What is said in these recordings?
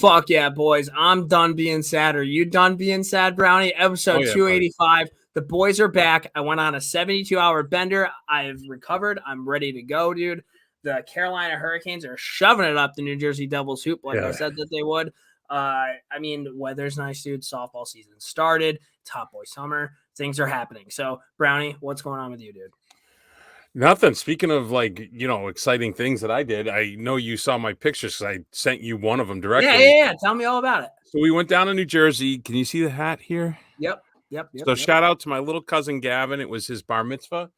Fuck yeah, boys. I'm done being sad. Are you done being sad, Brownie? Episode 285. Buddy. The boys are back. I went on a 72-hour bender. I've recovered. I'm ready to go, dude. The Carolina Hurricanes are shoving it up the New Jersey Devils hoop like I said that they would. I mean, weather's nice, dude. Softball season started. Top boy summer. Things are happening. So, Brownie, what's going on with you, dude? Nothing. Speaking of exciting things that I did, I know you saw my pictures because I sent you one of them directly. Yeah. Tell me all about it. So we went down to New Jersey. Can you see the hat here? Yep. So shout out to my little cousin Gavin. It was his bar mitzvah.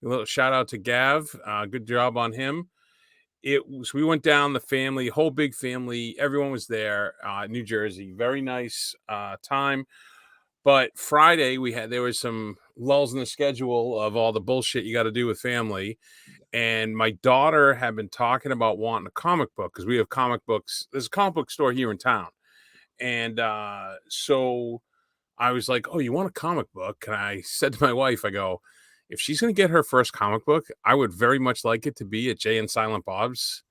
A little shout out to Gav. Good job on him. We went down, the family, whole big family. Everyone was there. New Jersey, very nice time. But Friday there was some lulls in the schedule of all the bullshit you got to do with family. And my daughter had been talking about wanting a comic book because we have comic books. There's a comic book store here in town. And so I was like, oh, you want a comic book? And I said to my wife, I go, if she's going to get her first comic book, I would very much like it to be at Jay and Silent Bob's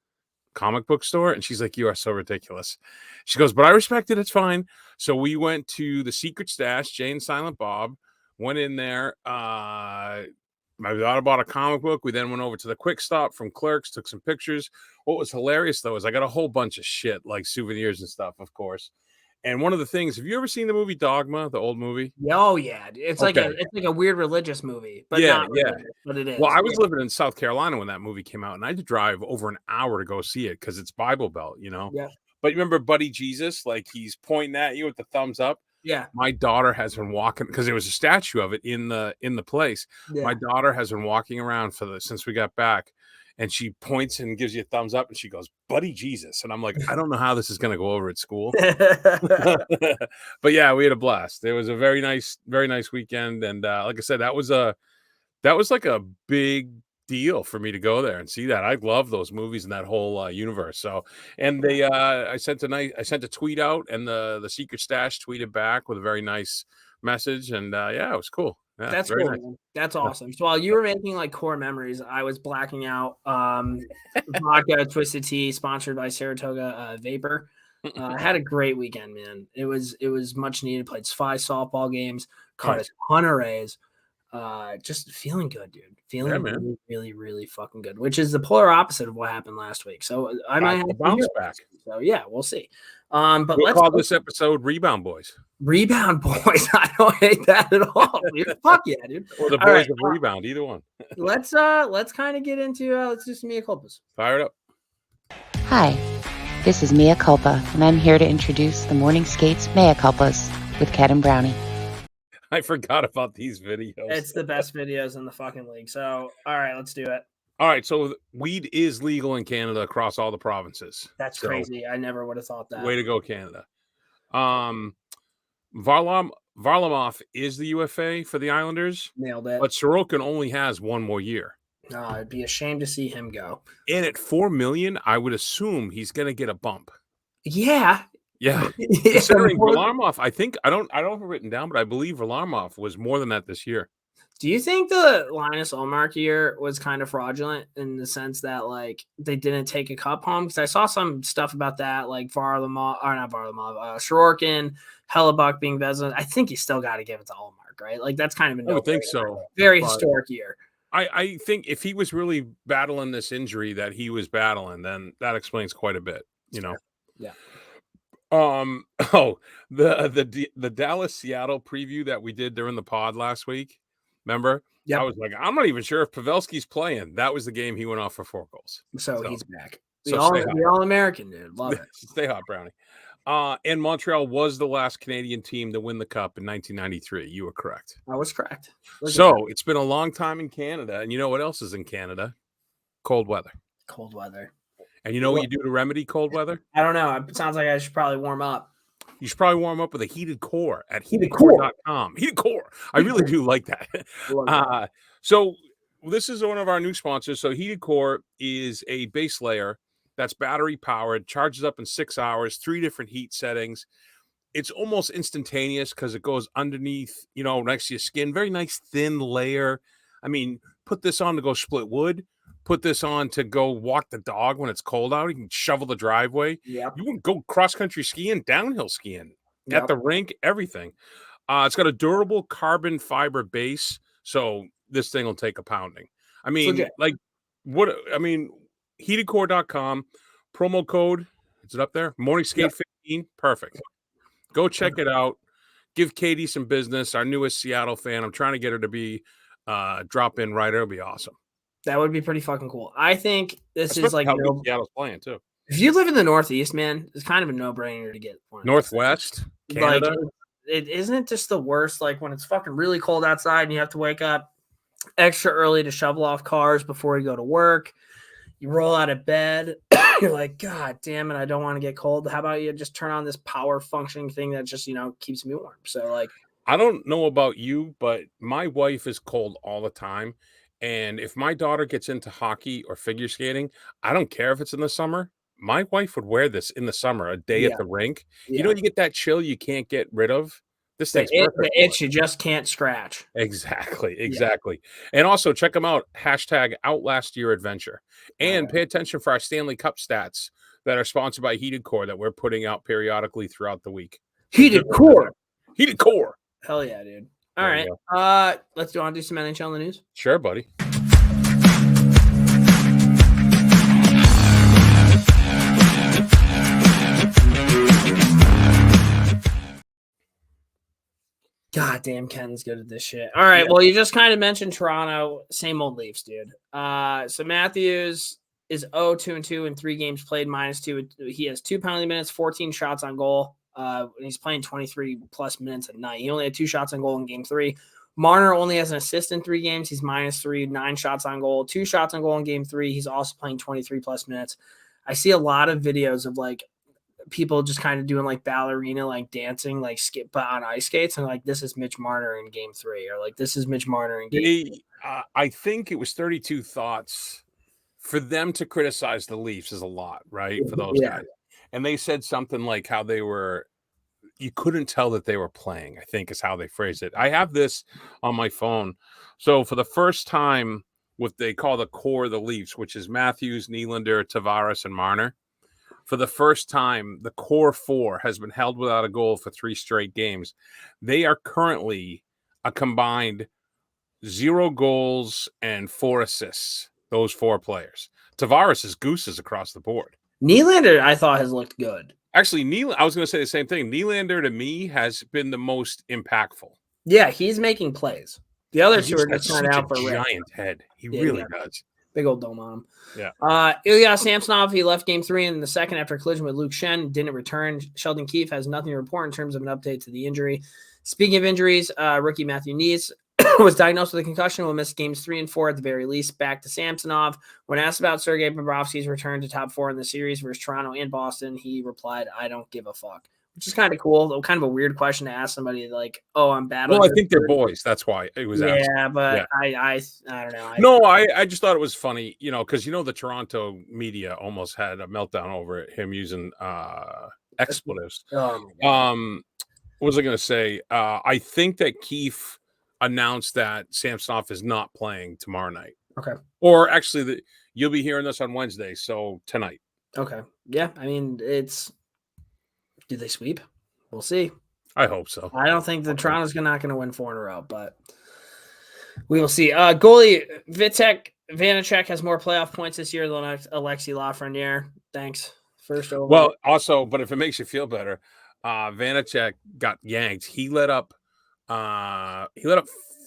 comic book store. And she's like, you are so ridiculous. She goes, but I respect it. It's fine. So we went to the secret stash, Jay and Silent Bob, went in there. My daughter bought a comic book. We then went over to the Quick Stop from Clerks, took some pictures. What was hilarious, though, is I got a whole bunch of shit, like souvenirs and stuff, of course. And one of the things, have you ever seen the movie Dogma, the old movie? Oh yeah, it's like a weird religious movie, but not religious, but it is. Well, I was living in South Carolina when that movie came out, and I had to drive over an hour to go see it because it's Bible Belt, Yeah. But you remember Buddy Jesus, like he's pointing at you with the thumbs up. Yeah. My daughter has been walking because there was a statue of it in the place. Yeah. My daughter has been walking around since we got back. And she points and gives you a thumbs up, and she goes, Buddy Jesus. And I'm like, I don't know how this is going to go over at school. But yeah, we had a blast. It was a very nice weekend. And like I said, that was like a big deal for me to go there and see that. I love those movies and that whole universe. So, and I sent a tweet out, and the Secret Stash tweeted back with a very nice message. And yeah, it was cool. Yeah, that's cool. Nice. That's awesome. So while you were making like core memories, I was blacking out. Vodka Twisted Tea, sponsored by Saratoga Vapor. I had a great weekend, man. It was much needed. Played 5 softball games, caught a ton of rays. Just feeling good, dude. Feeling really, really, really fucking good. Which is the polar opposite of what happened last week. So I might have to bounce back. So yeah, we'll see. But let's call this episode Rebound Boys. Rebound Boys. I don't hate that at all, dude. Fuck yeah, dude. Or the boys of Rebound, either one. Let's kind of get into let's do some mea culpas. Fire it up. Hi, this is Mea Culpa, and I'm here to introduce the Morning Skates Mea Culpas with Kat and Brownie. I forgot about these videos. It's the best videos in the fucking league. So, all right, let's do it. All right, so weed is legal in Canada across all the provinces. That's crazy. I never would have thought that. Way to go, Canada. Varlamov is the UFA for the Islanders. Nailed it. But Sorokin only has one more year. No, it'd be a shame to see him go. And at $4 million, I would assume he's going to get a bump. Yeah. Yeah. Considering Varlamov, I don't have it written down, but I believe Varlamov was more than that this year. Do you think the Linus Ullmark year was kind of fraudulent in the sense that like they didn't take a cup home? Because I saw some stuff about that, like Sorokin, Hellebuck being Vezina. I think you still got to give it to Ullmark, right? Like that's kind of I would think so. Very historic year. I think if he was really battling this injury that he was battling, then that explains quite a bit, Yeah. The Dallas Seattle preview that we did during the pod last week. Remember? Yeah. I was like, I'm not even sure if Pavelski's playing. That was the game he went off for 4 goals. So he's back. The All-American, dude. Love it. Stay hot, Brownie. And Montreal was the last Canadian team to win the Cup in 1993. You were correct. I was correct. It's been a long time in Canada. And you know what else is in Canada? Cold weather. Cold weather. And you know what you do to remedy cold weather? I don't know. It sounds like I should probably warm up. You should probably warm up with a heated core at heatedcore.com. Heated core. I really do like that. So this is one of our new sponsors. So Heated Core is a base layer that's battery powered, charges up in 6 hours, 3 different heat settings. It's almost instantaneous because it goes underneath, next to your skin. Very nice thin layer. I mean, put this on to go split wood, put this on to go walk the dog when it's cold out. You can shovel the driveway. Yep. You can go cross-country skiing, downhill skiing at the rink, everything. It's got a durable carbon fiber base, so this thing will take a pounding. I mean, heatedcore.com, promo code, is it up there? Morning Skate 15, perfect. Go check it out. Give Katie some business, our newest Seattle fan. I'm trying to get her to be drop-in writer. It'll be awesome. That would be pretty fucking cool. I think this is like how good Seattle's playing, too. If you live in the Northeast, man, it's kind of a no-brainer to get one. Northwest, Canada. Like, it isn't just the worst. Like when it's fucking really cold outside and you have to wake up extra early to shovel off cars before you go to work. You roll out of bed. You're like, God damn it, I don't want to get cold. How about you just turn on this power functioning thing that just, keeps me warm? So like, I don't know about you, but my wife is cold all the time. And if my daughter gets into hockey or figure skating, I don't care if it's in the summer. My wife would wear this in the summer, a day at the rink. Yeah. You get that chill you can't get rid of. This thing's perfect. The itch you just can't scratch. Exactly. Yeah. And also check them out. #OutlastYourAdventure. And pay attention for our Stanley Cup stats that are sponsored by Heated Core that we're putting out periodically throughout the week. Heated Core. Hell yeah, dude. All right. Let's do some NHL in the news. Sure, buddy. God damn, Ken's good at this shit. All right, well, you just kind of mentioned Toronto, same old Leafs, dude. So Matthews is 0-2-2 in 3 games played, -2. He has 2 penalty minutes, 14 shots on goal. And he's playing 23 plus minutes a night. He only had 2 shots on goal in game 3. Marner only has an assist in 3 games. He's -3, 9 shots on goal, 2 shots on goal in game 3. He's also playing 23 plus minutes. I see a lot of videos of like people just kind of doing like ballerina, like dancing, like skip, but on ice skates. And like, this is Mitch Marner in game 3, or like, this is Mitch Marner in game 3. I think it was 32 Thoughts. For them to criticize the Leafs is a lot, right? For those guys. And they said something like how you couldn't tell that they were playing, I think is how they phrased it. I have this on my phone. So for the first time, what they call the core of the Leafs, which is Matthews, Nylander, Tavares, and Marner. For the first time, the core 4 has been held without a goal for 3 straight games. They are currently a combined 0 goals and 4 assists, those 4 players. Tavares is gooses across the board. Nylander, I thought, has looked good. Actually, I was going to say the same thing. Nylander, to me, has been the most impactful. Yeah, he's making plays. The other 2 are just trying out for a giant head. He really does. Big old dome on him. Yeah. Ilya Samsonov, he left game 3 in the second after a collision with Luke Shen. Didn't return. Sheldon Keefe has nothing to report in terms of an update to the injury. Speaking of injuries, rookie Matthew Nees was diagnosed with a concussion. Will miss games 3 and 4 at the very least. Back to Samsonov. When asked about Sergei Bobrovsky's return to top 4 in the series versus Toronto and Boston, he replied, "I don't give a fuck." Which is kind of cool. Kind of a weird question to ask somebody like, "Oh, I'm bad." Well, I think they're boys. That's why it was asked. Yeah, but I don't know. I just thought it was funny, because the Toronto media almost had a meltdown over him using expletives. Oh my God. What was I going to say? I think that Keefe announced that Samsonov is not playing tomorrow night. Okay. Or actually, you'll be hearing this on Wednesday, so tonight. Okay. Yeah, I mean, did they sweep? We'll see. I hope so. I don't think the Toronto's not going to win 4 in a row, but we will see. Goalie Vitek Vanacek has more playoff points this year than Alexi Lafreniere. Thanks. First over. Well, also, but if it makes you feel better, Vanacek got yanked. He let up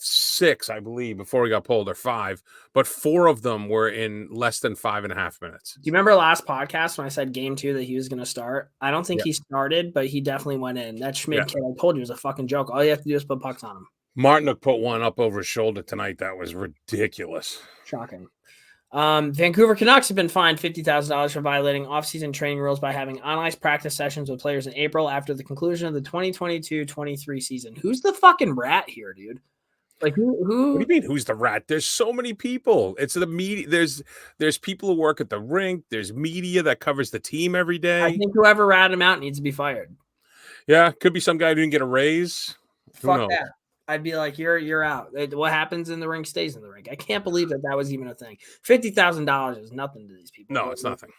6, I believe, before he got pulled, or 5, but 4 of them were in less than 5.5 minutes. Do you remember last podcast when I said game 2 that he was going to start? I don't think he started, but he definitely went in. That Schmidt kid, I told you, was a fucking joke. All you have to do is put pucks on him. Martin put one up over his shoulder tonight. That was ridiculous. Shocking. Vancouver Canucks have been fined $50,000 for violating off-season training rules by having on-ice practice sessions with players in April after the conclusion of the 2022-23 season. Who's the fucking rat here, dude? Like who? What do you mean? Who's the rat? There's so many people. It's the media. There's people who work at the rink. There's media that covers the team every day. I think whoever ratted him out needs to be fired. Yeah, could be some guy who didn't get a raise. Fuck that. I'd be like, you're out. What happens in the ring stays in the ring. I can't believe that was even a thing. $50,000 is nothing to these people. No, it's nothing.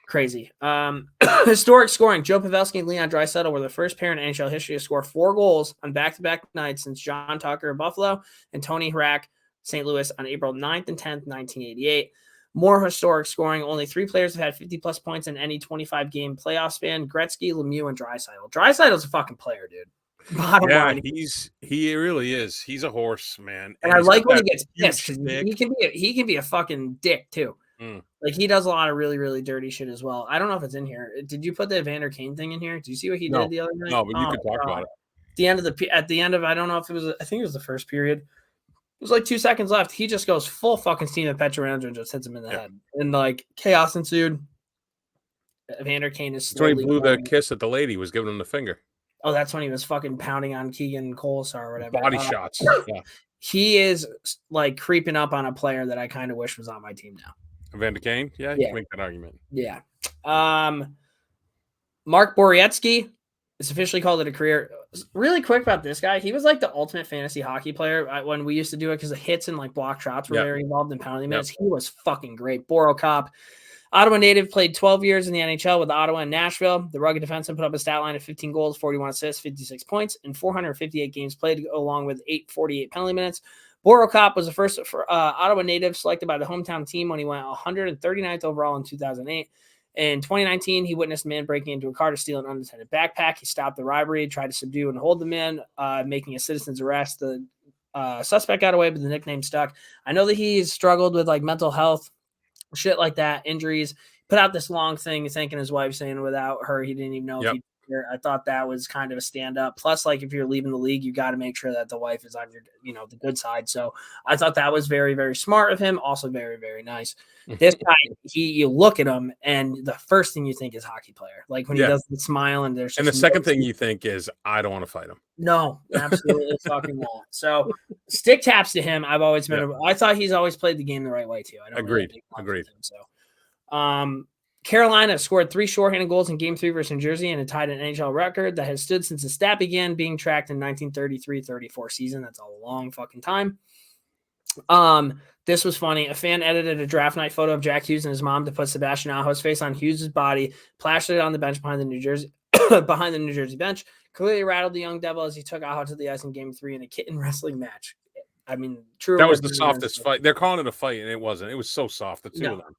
Crazy. Historic scoring. Joe Pavelski and Leon Draisaitl were the first pair in NHL history to score 4 goals on back-to-back nights since John Tucker of Buffalo and Tony Hrak, St. Louis, on April 9th and 10th, 1988. More historic scoring. Only 3 players have had 50-plus points in any 25-game playoff span. Gretzky, Lemieux, and Draisaitl. Draisaitl's a fucking player, dude. Bottom line. He really is. He's a horse, man. And I like when he gets pissed because he can be a fucking dick too. Like he does a lot of really, really dirty shit as well. I don't know if it's in here. Did you put the Evander Kane thing in here? Do you see what he did the other night? No, but you could talk about it. At the end of I don't know if it was. I think it was the first period. It was like 2 seconds left. He just goes full fucking steam at Pietrangelo and just hits him in the head, and like chaos ensued. Evander Kane is. So he blew the kiss at the lady. Was giving him the finger. Oh, that's when he was fucking pounding on Keegan Kolesar or whatever. Body shots. Yeah. He is like creeping up on a player that I kind of wish was on my team now. Evander Kane? Yeah, you can make that argument. Yeah. Mark Borowiecki is officially called it a career. Really quick about this guy. He was like the ultimate fantasy hockey player when we used to do it because the hits and like block shots were very involved in penalty minutes. He was fucking great. Boro Cop. Ottawa native, played 12 years in the NHL with Ottawa and Nashville. The rugged defenseman put up a stat line of 15 goals, 41 assists, 56 points, and 458 games played, along with 848 penalty minutes. Boro Cop was the first Ottawa native selected by the hometown team when he went 139th overall in 2008. In 2019, he witnessed a man breaking into a car to steal an unattended backpack. He stopped the robbery, tried to subdue and hold the man, making a citizen's arrest. The suspect got away, but the nickname stuck. I know that he's struggled with like mental health, shit like that, injuries. Put out this long thing thanking his wife, saying without her, he didn't even know if he'd be here. I thought that was kind of a stand up. Plus, like if you're leaving the league, you got to make sure that the wife is on your, the good side. So I thought that was very, very smart of him. Also very, very nice. This guy, you look at him and the first thing you think is hockey player. Like when he does the smile and there's just the second thing you think is, I don't want to fight him. No, absolutely fucking not. So stick taps to him. I've always been, I thought he's always played the game the right way too. I don't Agreed. Him, so, Carolina scored 3 shorthanded goals in Game 3 versus New Jersey and it tied an NHL record that has stood since the stat began being tracked in 1933-34 season. That's a long fucking time. This was funny. A fan edited a draft night photo of Jack Hughes and his mom to put Sebastian Aho's face on Hughes' body, plastered it on the bench behind the New Jersey bench. Clearly rattled the young devil as he took Aho to the ice in Game 3 in a kitten wrestling match. I mean, true. That was the softest fight. They're calling it a fight, and it wasn't. It was so soft, the two of them.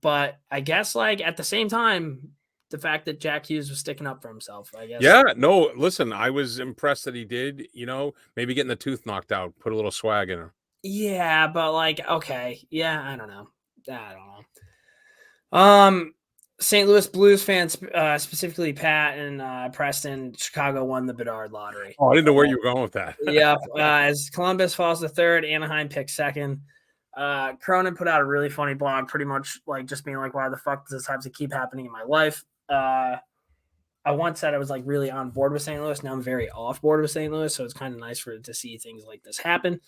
But I guess like at the same time, the fact that Jack Hughes was sticking up for himself, I guess. Yeah, no, listen, I was impressed that he did, maybe getting the tooth knocked out, put a little swag in her. Yeah, but like, okay. Yeah, I don't know. St. Louis Blues fans, specifically Pat and Preston, Chicago won the Bedard lottery. Oh, I didn't know where you were going with that. Yeah. As Columbus falls to 3rd, Anaheim picks 2nd. Cronin put out a really funny blog, pretty much like just being like, why the fuck does this have to keep happening in my life? I once said I was like really on board with St. Louis. Now I'm very off board with St. Louis. So it's kind of nice to see things like this happen.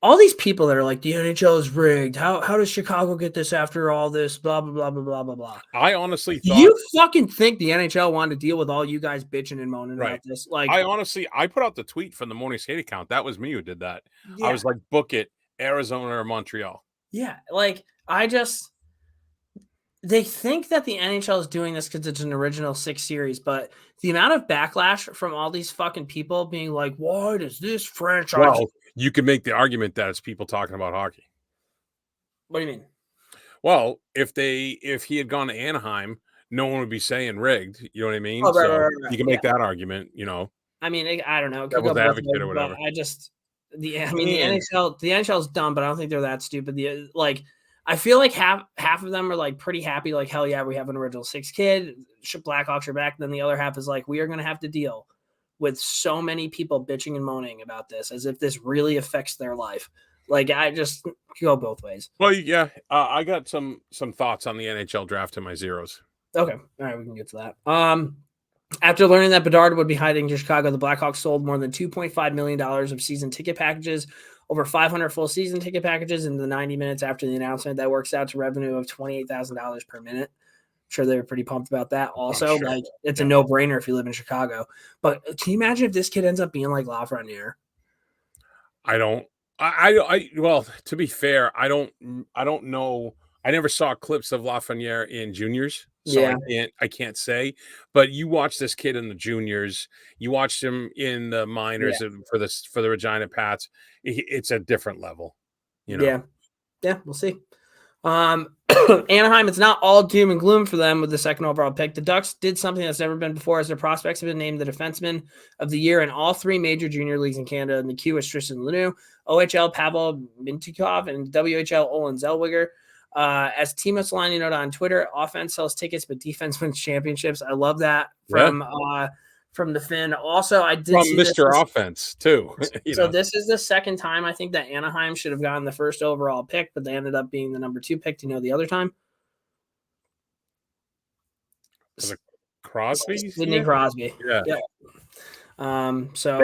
All these people that are like, the NHL is rigged. How does Chicago get this after all this? Blah, blah, blah, blah, blah, blah, blah. I honestly thought. You fucking think the NHL wanted to deal with all you guys bitching and moaning about this? Like, I put out the tweet from the morning skate account. That was me who did that. Yeah. I was like, book it, Arizona or Montreal. Yeah. Like, they think that the NHL is doing this because it's an original 6 series, but the amount of backlash from all these fucking people being like, why does this franchise? Well, you can make the argument that it's people talking about hockey. What do you mean? Well, if he had gone to Anaheim, no one would be saying rigged. You know what I mean? Oh, right. You can make that argument, I mean, I don't know. Devil's advocate or whatever. The NHL is dumb, but I don't think they're that stupid. I feel like half of them are like pretty happy, like, hell yeah, we have an original 6 kid. Blackhawks are back. Then the other half is like, we are going to have to deal with so many people bitching and moaning about this as if this really affects their life. Like, I just go both ways. Well, yeah, I got some thoughts on the NHL draft in my zeros. Okay. All right, we can get to that. After learning that Bedard would be hiding to Chicago, the Blackhawks sold more than $2.5 million of season ticket packages, over 500 full season ticket packages in the 90 minutes after the announcement. That works out to revenue of $28,000 per minute. sure they were pretty pumped about that. Also, sure. like it's a no-brainer if you live in Chicago. But can you imagine if this kid ends up being like Lafreniere? Well, to be fair, I don't know. I never saw clips of Lafreniere in juniors, so I can't say. But you watch this kid in the juniors, you watched him in the minors for the Regina Pats. It's a different level, you know. Yeah, we'll see. Anaheim, it's not all doom and gloom for them with the second overall pick. The Ducks did something that's never been before, as their prospects have been named the defenseman of the year in all 3 major junior leagues in Canada. And the Q is Tristan Lanu, OHL Pavel Mintyukov, and WHL Olin Zellweger. As Timo Solani noted on Twitter, offense sells tickets, but defense wins championships. I love that from the Finn. Also, I did from see Mr. Offense too. This is the second time I think that Anaheim should have gotten the first overall pick, but they ended up being the number 2 pick. Do you know the other time? Was it Crosby? Sidney Crosby. Yeah. So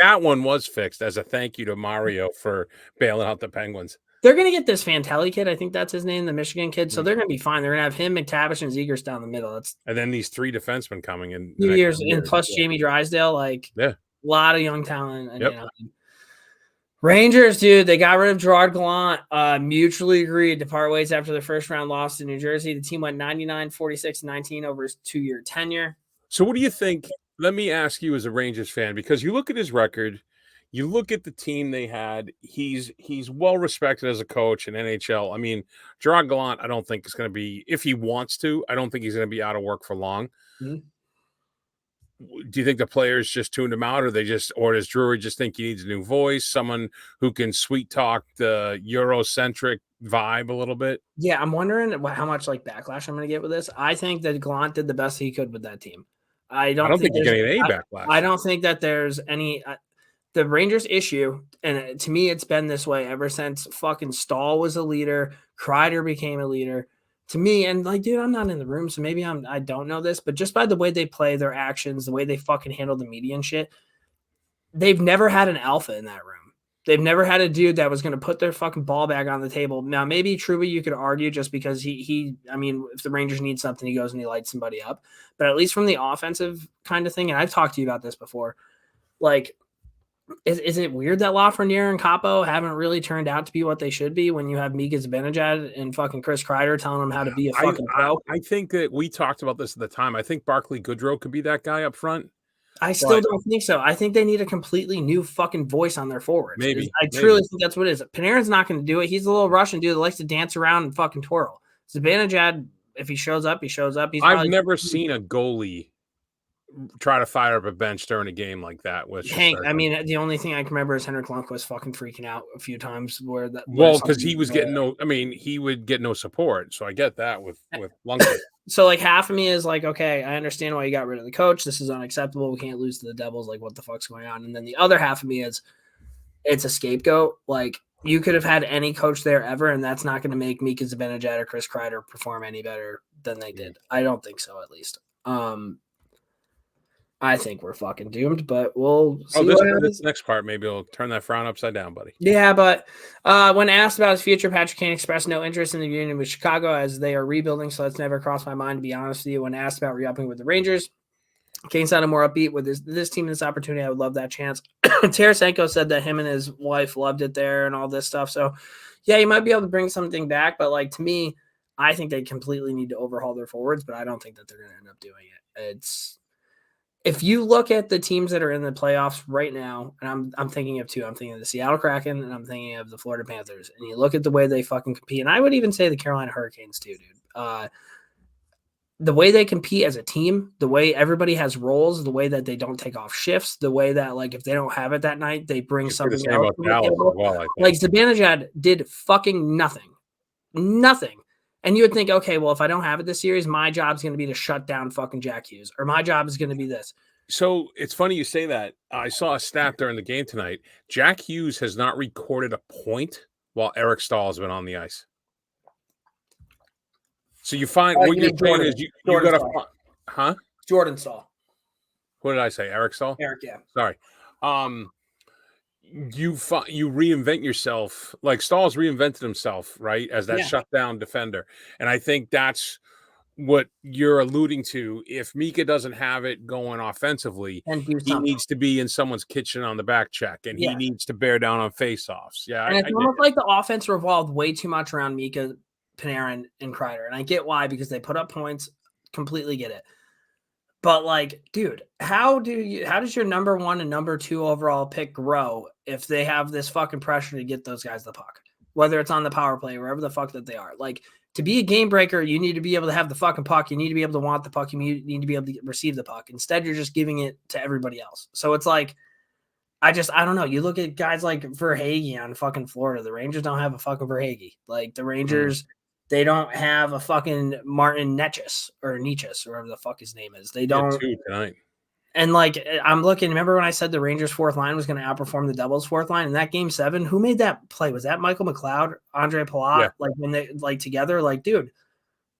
that one was fixed as a thank you to Mario for bailing out the Penguins. They're going to get this Fantelli kid. I think that's his name, the Michigan kid. So they're going to be fine. They're going to have him, McTavish, and Zegers down the middle. And then these 3 defensemen coming in. 2 years, and plus Jamie Drysdale. A lot of young talent. Rangers, dude, they got rid of Gerard Gallant, mutually agreed to part ways after their first round loss to New Jersey. The team went 99-46-19 over his 2-year tenure. So what do you think? Let me ask you as a Rangers fan, because you look at his record, you look at the team they had. He's well respected as a coach in NHL. I mean, Gerard Gallant, I don't think is going to be, if he wants to, I don't think he's going to be out of work for long. Mm-hmm. Do you think the players just tuned him out, or does Drury just think he needs a new voice, someone who can sweet talk the Eurocentric vibe a little bit? Yeah, I'm wondering how much backlash I'm going to get with this. I think that Gallant did the best he could with that team. I don't think you're getting any backlash. I don't think that there's any. The Rangers issue, and to me, it's been this way ever since fucking Stahl was a leader, Kreider became a leader. To me, and dude, I'm not in the room, so maybe I don't know this, but just by the way they play, their actions, the way they fucking handle the media and shit, they've never had an alpha in that room. They've never had a dude that was going to put their fucking ball bag on the table. Now, maybe Trouba, you could argue just because I mean, if the Rangers need something, he goes and he lights somebody up. But at least from the offensive kind of thing, and I've talked to you about this before, is it weird that Lafreniere and Capo haven't really turned out to be what they should be when you have Mika Zibanejad and fucking Chris Kreider telling them how to be a fucking pro? I think that we talked about this at the time. I think Barclay Goodrow could be that guy up front. I still don't think so. I think they need a completely new fucking voice on their forwards. Maybe. I truly think that's what it is. Panarin's not going to do it. He's a little Russian dude that likes to dance around and fucking twirl. Zibanejad, if he shows up, he shows up. I've never seen a goalie try to fire up a bench during a game like that. Hank, I mean, the only thing I can remember is Henrik Lundqvist fucking freaking out a few times because he was getting he would get no support. So I get that with Lundqvist. So half of me is okay, I understand why you got rid of the coach. This is unacceptable. We can't lose to the Devils. What the fuck's going on? And then the other half of me is it's a scapegoat. You could have had any coach there ever, and that's not going to make Mika Zibanejad or Chris Kreider perform any better than they did. I don't think so, at least. I think we're fucking doomed, but we'll see. This next part, maybe it'll turn that frown upside down, buddy. Yeah, but when asked about his future, Patrick Kane expressed no interest in the union with Chicago as they are rebuilding, so that's never crossed my mind, to be honest with you. When asked about re-upping with the Rangers, Kane sounded more upbeat with this team, this opportunity. I would love that chance. Tarasenko said that him and his wife loved it there and all this stuff. So, yeah, you might be able to bring something back, but to me, I think they completely need to overhaul their forwards, but I don't think that they're going to end up doing it. If you look at the teams that are in the playoffs right now, and I'm thinking of two, I'm thinking of the Seattle Kraken and I'm thinking of the Florida Panthers, and you look at the way they fucking compete, and I would even say the Carolina Hurricanes too, dude. The way they compete as a team, the way everybody has roles, the way that they don't take off shifts, the way that if they don't have it that night, they bring something else. Zibanejad did fucking nothing. And you would think, okay, well, if I don't have it this series, my job's going to be to shut down fucking Jack Hughes, or my job is going to be this. So it's funny you say that. I saw a stat during the game tonight. Jack Hughes has not recorded a point while Eric Stahl has been on the ice. So you find what you're doing is you got to, huh? Jordan Stahl. What did I say? Eric Stahl? Eric, yeah. Sorry. You reinvent yourself, like Stahl's reinvented himself, right, as that shutdown defender. And I think that's what you're alluding to, if Mika doesn't have it going offensively, and do he something. needs to be in someone's kitchen on the back check, and he needs to bear down on faceoffs. Yeah, and I it's almost like the offense revolved way too much around Mika, Panarin, and Kreider, and I get why, because they put up points. Completely get it. But like, dude, how does your number 1 and number 2 overall pick grow if they have this fucking pressure to get those guys the puck, whether it's on the power play, wherever the fuck that they are? Like, to be a game breaker, you need to be able to have the fucking puck. You need to be able to want the puck. You need to be able to receive the puck. Instead, you're just giving it to everybody else. So it's like, I don't know. You look at guys like Verhaeghe on fucking Florida. The Rangers don't have a fucking Verhaeghe. Like the Rangers, they don't have a fucking Martin Necas or Necas or whatever the fuck his name is. They don't. Two tonight. And like, I'm looking. Remember when I said the Rangers' fourth line was going to outperform the Devils' fourth line in that game 7? Who made that play? Was that Michael McLeod, Andre Palat? Yeah. Like when they like together, like, dude,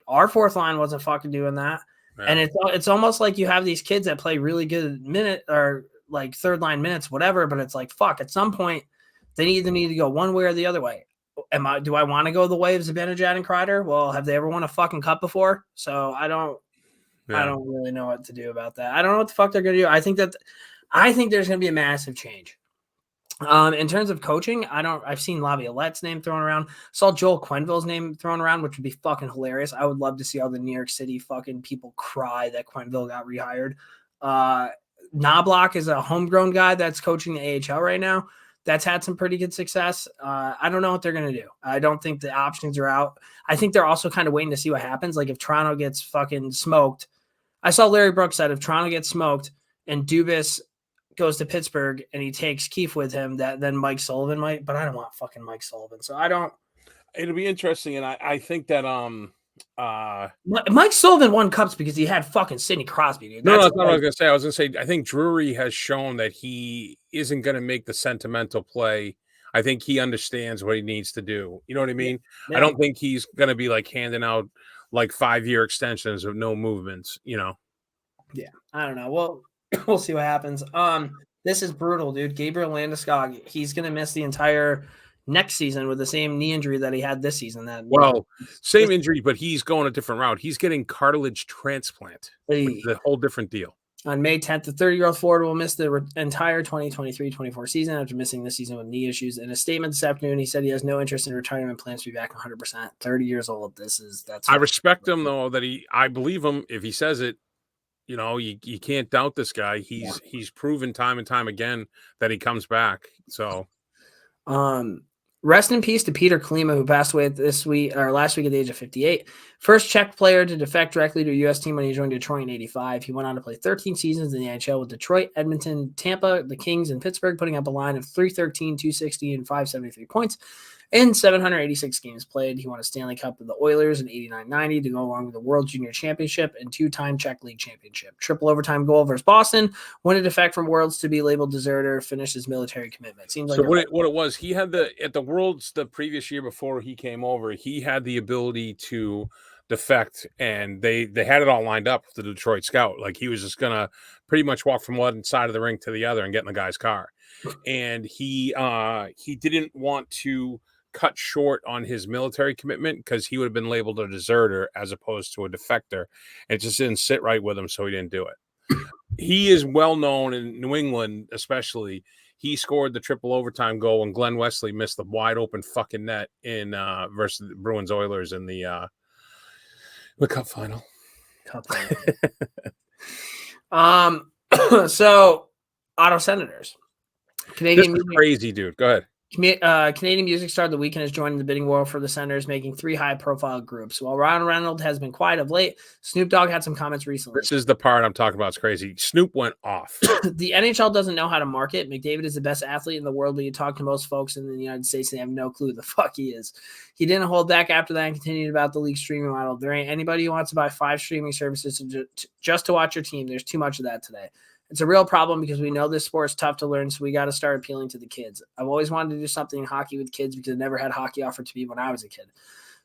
our fourth line wasn't fucking doing that. Yeah. And it's almost like you have these kids that play really good minute or like third line minutes, whatever. But it's like, fuck, at some point they either need to go one way or the other way. Do I want to go the way of Zibanejad and Kreider? Well, have they ever won a fucking cup before? So I don't really know what to do about that. I don't know what the fuck they're going to do. I think there's going to be a massive change. In terms of coaching, I've seen Laviolette's name thrown around. Saw Joel Quenneville's name thrown around, which would be fucking hilarious. I would love to see all the New York City fucking people cry that Quenneville got rehired. Knobloch is a homegrown guy that's coaching the AHL right now. That's had some pretty good success. I don't know what they're going to do. I don't think the options are out. I think they're also kind of waiting to see what happens. Like if Toronto gets fucking smoked, I saw Larry Brooks said if Toronto gets smoked and Dubas goes to Pittsburgh and he takes Keefe with him, that then Mike Sullivan might, but I don't want fucking Mike Sullivan. So I don't. It'll be interesting. And I think that, Mike Sullivan won cups because he had fucking Sidney Crosby, dude. That's not what I was going to say. I was going to say, I think Drury has shown that he isn't going to make the sentimental play. I think he understands what he needs to do. You know what I mean? Yeah. I don't think he's going to be like handing out like 5-year extensions of no movements, you know? Yeah. I don't know. Well, we'll see what happens. This is brutal, dude. Gabriel Landeskog, he's going to miss the entire next season with the same knee injury that he had this season. Same injury, but he's going a different route. He's getting cartilage transplant. The whole different deal. On May 10th, the 30-year-old forward will miss the entire 2023-24 season after missing this season with knee issues. In a statement this afternoon, he said he has no interest in retirement, plans to be back 100%. 30 years old. I respect him though, that I believe him if he says it. You know, you can't doubt this guy. He's proven time and time again that he comes back. So, rest in peace to Peter Klima, who passed away last week at the age of 58. First Czech player to defect directly to a U.S. team when he joined Detroit in 85. He went on to play 13 seasons in the NHL with Detroit, Edmonton, Tampa, the Kings, and Pittsburgh, putting up a line of 313, 260, and 573 points in 786 games played. He won a Stanley Cup with the Oilers in 89-90 to go along with the World Junior Championship and 2-time Czech League Championship. Triple overtime goal versus Boston. Won a defect from Worlds to be labeled deserter. Finished his military commitment. Seems like so. What it was, he had at the Worlds the previous year before he came over, he had the ability to defect, and they had it all lined up with the Detroit scout. Like he was just gonna pretty much walk from one side of the rink to the other and get in the guy's car. And he didn't want to cut short on his military commitment because he would have been labeled a deserter as opposed to a defector. And it just didn't sit right with him, so he didn't do it. He is well known in New England, especially. He scored the triple overtime goal when Glenn Wesley missed the wide open fucking net in versus the Bruins Oilers in the Cup final. So Ottawa Senators. Canadian this is crazy, dude. Go ahead. Canadian music star of the weekend is joining the bidding war for the Senators, making 3 high-profile groups. While Ryan Reynolds has been quiet of late, Snoop Dogg had some comments recently. This is the part I'm talking about. It's crazy. Snoop went off. The NHL doesn't know how to market. McDavid is the best athlete in the world, but you talk to most folks in the United States, and they have no clue who the fuck he is. He didn't hold back after that and continued about the league streaming model. There ain't anybody who wants to buy 5 streaming services just to watch your team. There's too much of that today. It's a real problem because we know this sport is tough to learn, so we got to start appealing to the kids. I've always wanted to do something in hockey with kids because I never had hockey offered to me when I was a kid.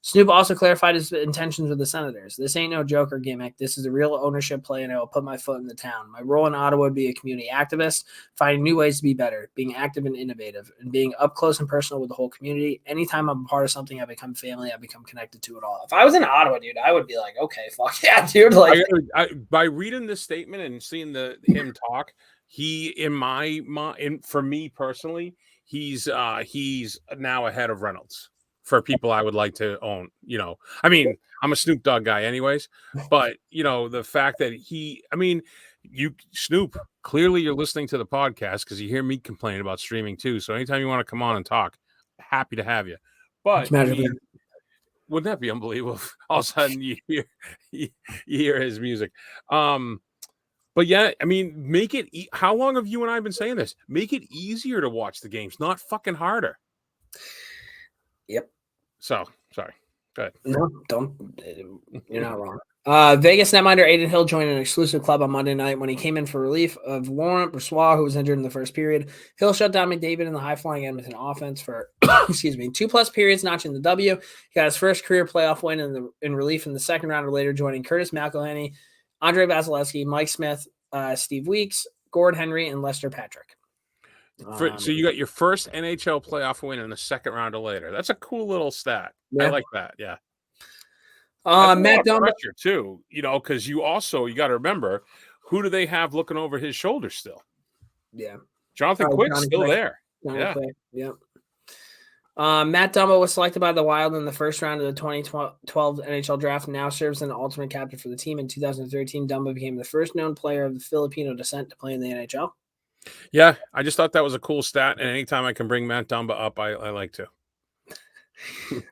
Snoop also clarified his intentions with the Senators. This ain't no joke or gimmick. This is a real ownership play, and I will put my foot in the town. My role in Ottawa would be a community activist, finding new ways to be better, being active and innovative, and being up close and personal with the whole community. Anytime I'm a part of something, I become family. I become connected to it all. If I was in Ottawa, dude, I would be like, okay, fuck yeah, dude. Like, by reading this statement and seeing him talk, for me personally, he's now ahead of Reynolds for people I would like to own. I mean, I'm a Snoop Dogg guy anyways, but the fact that Snoop, clearly you're listening to the podcast because you hear me complain about streaming too. So anytime you want to come on and talk, happy to have you. But wouldn't that be unbelievable? All of a sudden you hear his music. But yeah, I mean, make it. How long have you and I been saying this? Make it easier to watch the games, not fucking harder. Yep. So sorry. Go ahead. No, don't. You're not wrong. Vegas netminder Aiden Hill joined an exclusive club on Monday night when he came in for relief of Laurent Brossoit, who was injured in the first period. Hill shut down McDavid in the high-flying Edmonton offense for 2+ periods, notching the W. He got his first career playoff win in relief in the second round, or later joining Curtis McElhinney, Andre Vasilevsky, Mike Smith, Steve Weeks, Gord Henry, and Lester Patrick. So you got your first NHL playoff win in the second round or later. That's a cool little stat. Yeah. I like that. Yeah. Matt Dumba too, because you got to remember, who do they have looking over his shoulder still? Yeah. Jonathan Quick's still there. Quick. Yeah. Matt Dumba was selected by the Wild in the first round of the 2012 NHL draft and now serves as an alternate captain for the team. In 2013, Dumba became the first known player of the Filipino descent to play in the NHL. Yeah, I just thought that was a cool stat, and anytime I can bring Matt Dumba up, I like to.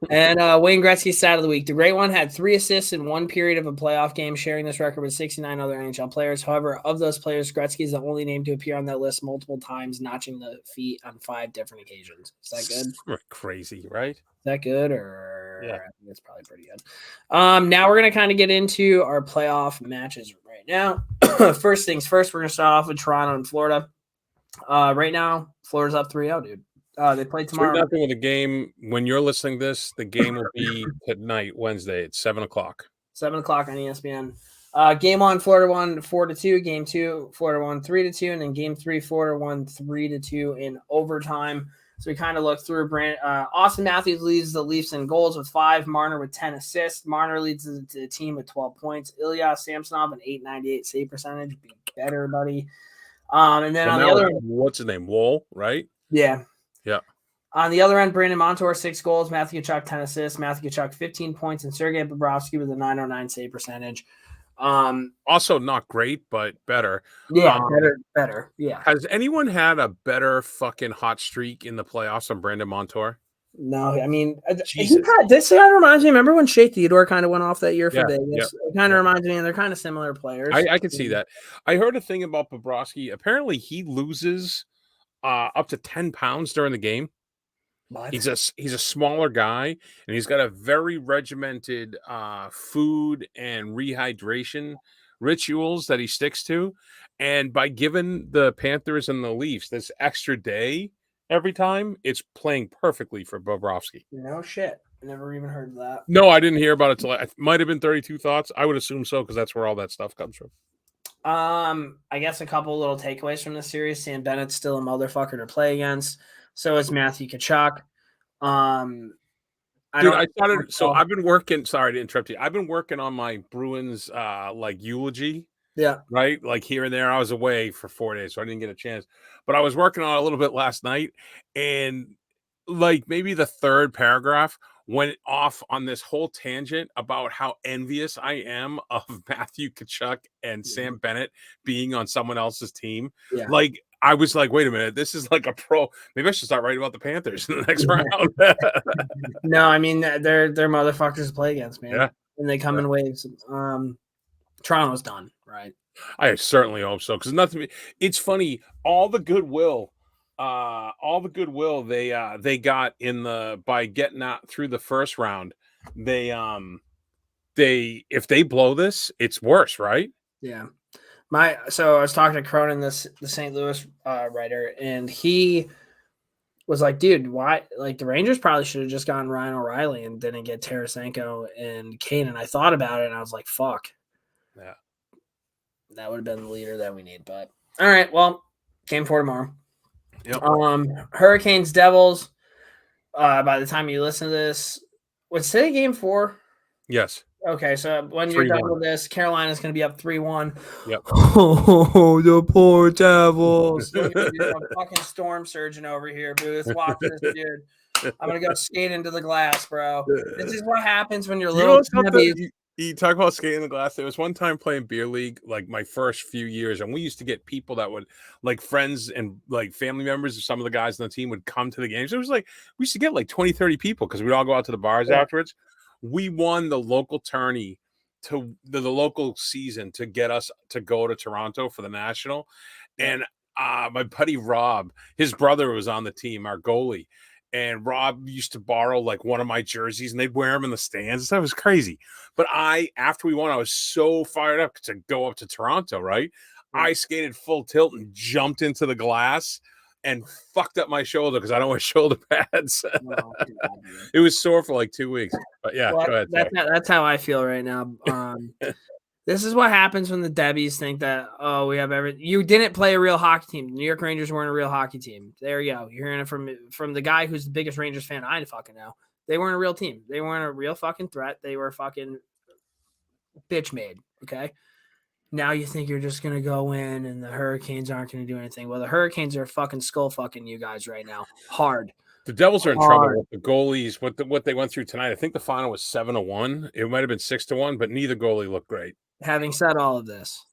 And Wayne Gretzky's stat of the week. The Great One had 3 assists in one period of a playoff game, sharing this record with 69 other NHL players. However, of those players, Gretzky is the only name to appear on that list multiple times, notching the feat on 5 different occasions. Is that good? Crazy, right? Is that good? Or yeah, I think it's probably pretty good. Now we're going to kind of get into our playoff matches right now. First things first, we're going to start off with Toronto and Florida. Right now, Florida's up 3-0, dude. They play tomorrow. 3-0 with a game. When you're listening to this, the game will be tonight, Wednesday, at 7:00. 7:00 on ESPN. Game 1, Florida won 4-2. Game 2, Florida won 3-2, and then Game 3, Florida won 3-2 in overtime. So we kind of look through. Austin Matthews leads the Leafs in goals with 5. Marner with 10 assists. Marner leads the team with 12 points. Ilya Samsonov an .898 save percentage. Be better, buddy. And then on the other end, what's his name? Wall, right? Yeah. Yeah. On the other end, Brandon Montour, 6 goals. Matthew Tkachuk, 10 assists. Matthew Tkachuk, 15 points. And Sergei Bobrovsky with a .909 save percentage. Also not great, but better. Yeah, better. Yeah. Has anyone had a better fucking hot streak in the playoffs than Brandon Montour? No, I mean, this kind of reminds me. Remember when Shea Theodore kind of went off that year for Vegas? Yeah, it kind of reminds me, and they're kind of similar players. I can see that. I heard a thing about Bobrovsky. Apparently, he loses up to 10 pounds during the game. What? He's a smaller guy, and he's got a very regimented food and rehydration rituals that he sticks to. And by giving the Panthers and the Leafs this extra day every time, it's playing perfectly for Bobrovsky. No shit. I never even heard of that. No, I didn't hear about it till it might have been 32 Thoughts. I would assume so because that's where all that stuff comes from. I guess a couple little takeaways from this series. Sam Bennett's still a motherfucker to play against. So is Matthew Tkachuk. I've been working. Sorry to interrupt you. I've been working on my Bruins eulogy. Yeah. Right. Like here and there. I was away for 4 days, so I didn't get a chance. But I was working on it a little bit last night, and like maybe the third paragraph went off on this whole tangent about how envious I am of Matthew Tkachuk and Sam Bennett being on someone else's team. Yeah. Like I was like, wait a minute, this is like a pro. Maybe I should start writing about the Panthers in the next round. No, I mean they're motherfuckers to play against, man. Yeah. And they come in waves. Toronto's done, right? I certainly hope so, because nothing. It's funny, all the goodwill they got by getting out through the first round. If they blow this, it's worse, right? Yeah. So I was talking to Cronin, the St. Louis writer, and he was like, dude, why? Like the Rangers probably should have just gotten Ryan O'Reilly and didn't get Tarasenko and Kane. And I thought about it and I was like, fuck. Yeah. That would have been the leader that we need. But all right, well, game 4 tomorrow. Yep. Hurricanes, Devils. By the time you listen to this, was today game 4? Yes. Okay, so when you're done with this, Carolina's going to be up 3-1. Yep. Oh, the poor Devils. They're going to be a fucking storm surging over here, Booth. Watch this, dude. I'm going to go skate into the glass, bro. This is what happens when you're little. You talk about skating in the glass. There was one time playing beer league, like my first few years, and we used to get people that would, like friends and like family members of some of the guys on the team would come to the games. It was like, we used to get like 20, 30 people because we'd all go out to the bars afterwards. We won the local tourney to the local season to get us to go to Toronto for the national. And my buddy Rob, his brother was on the team, our goalie. And Rob used to borrow like one of my jerseys and they'd wear them in the stands. That was crazy. But after we won, I was so fired up to go up to Toronto, right? I skated full tilt and jumped into the glass and fucked up my shoulder because I don't wear shoulder pads. It was sore for like 2 weeks. But yeah, well, go ahead. That's how I feel right now. This is what happens when the Debbies think that, oh, we have everything. You didn't play a real hockey team. The New York Rangers weren't a real hockey team. There you go. You're hearing it from the guy who's the biggest Rangers fan I fucking know. They weren't a real team. They weren't a real fucking threat. They were fucking bitch made, okay? Now you think you're just going to go in and the Hurricanes aren't going to do anything. Well, the Hurricanes are fucking skull fucking you guys right now. Hard. The Devils are in trouble with the goalies. What they went through tonight, I think the final was 7-1. It might have been 6-1, but neither goalie looked great. Having said all of this,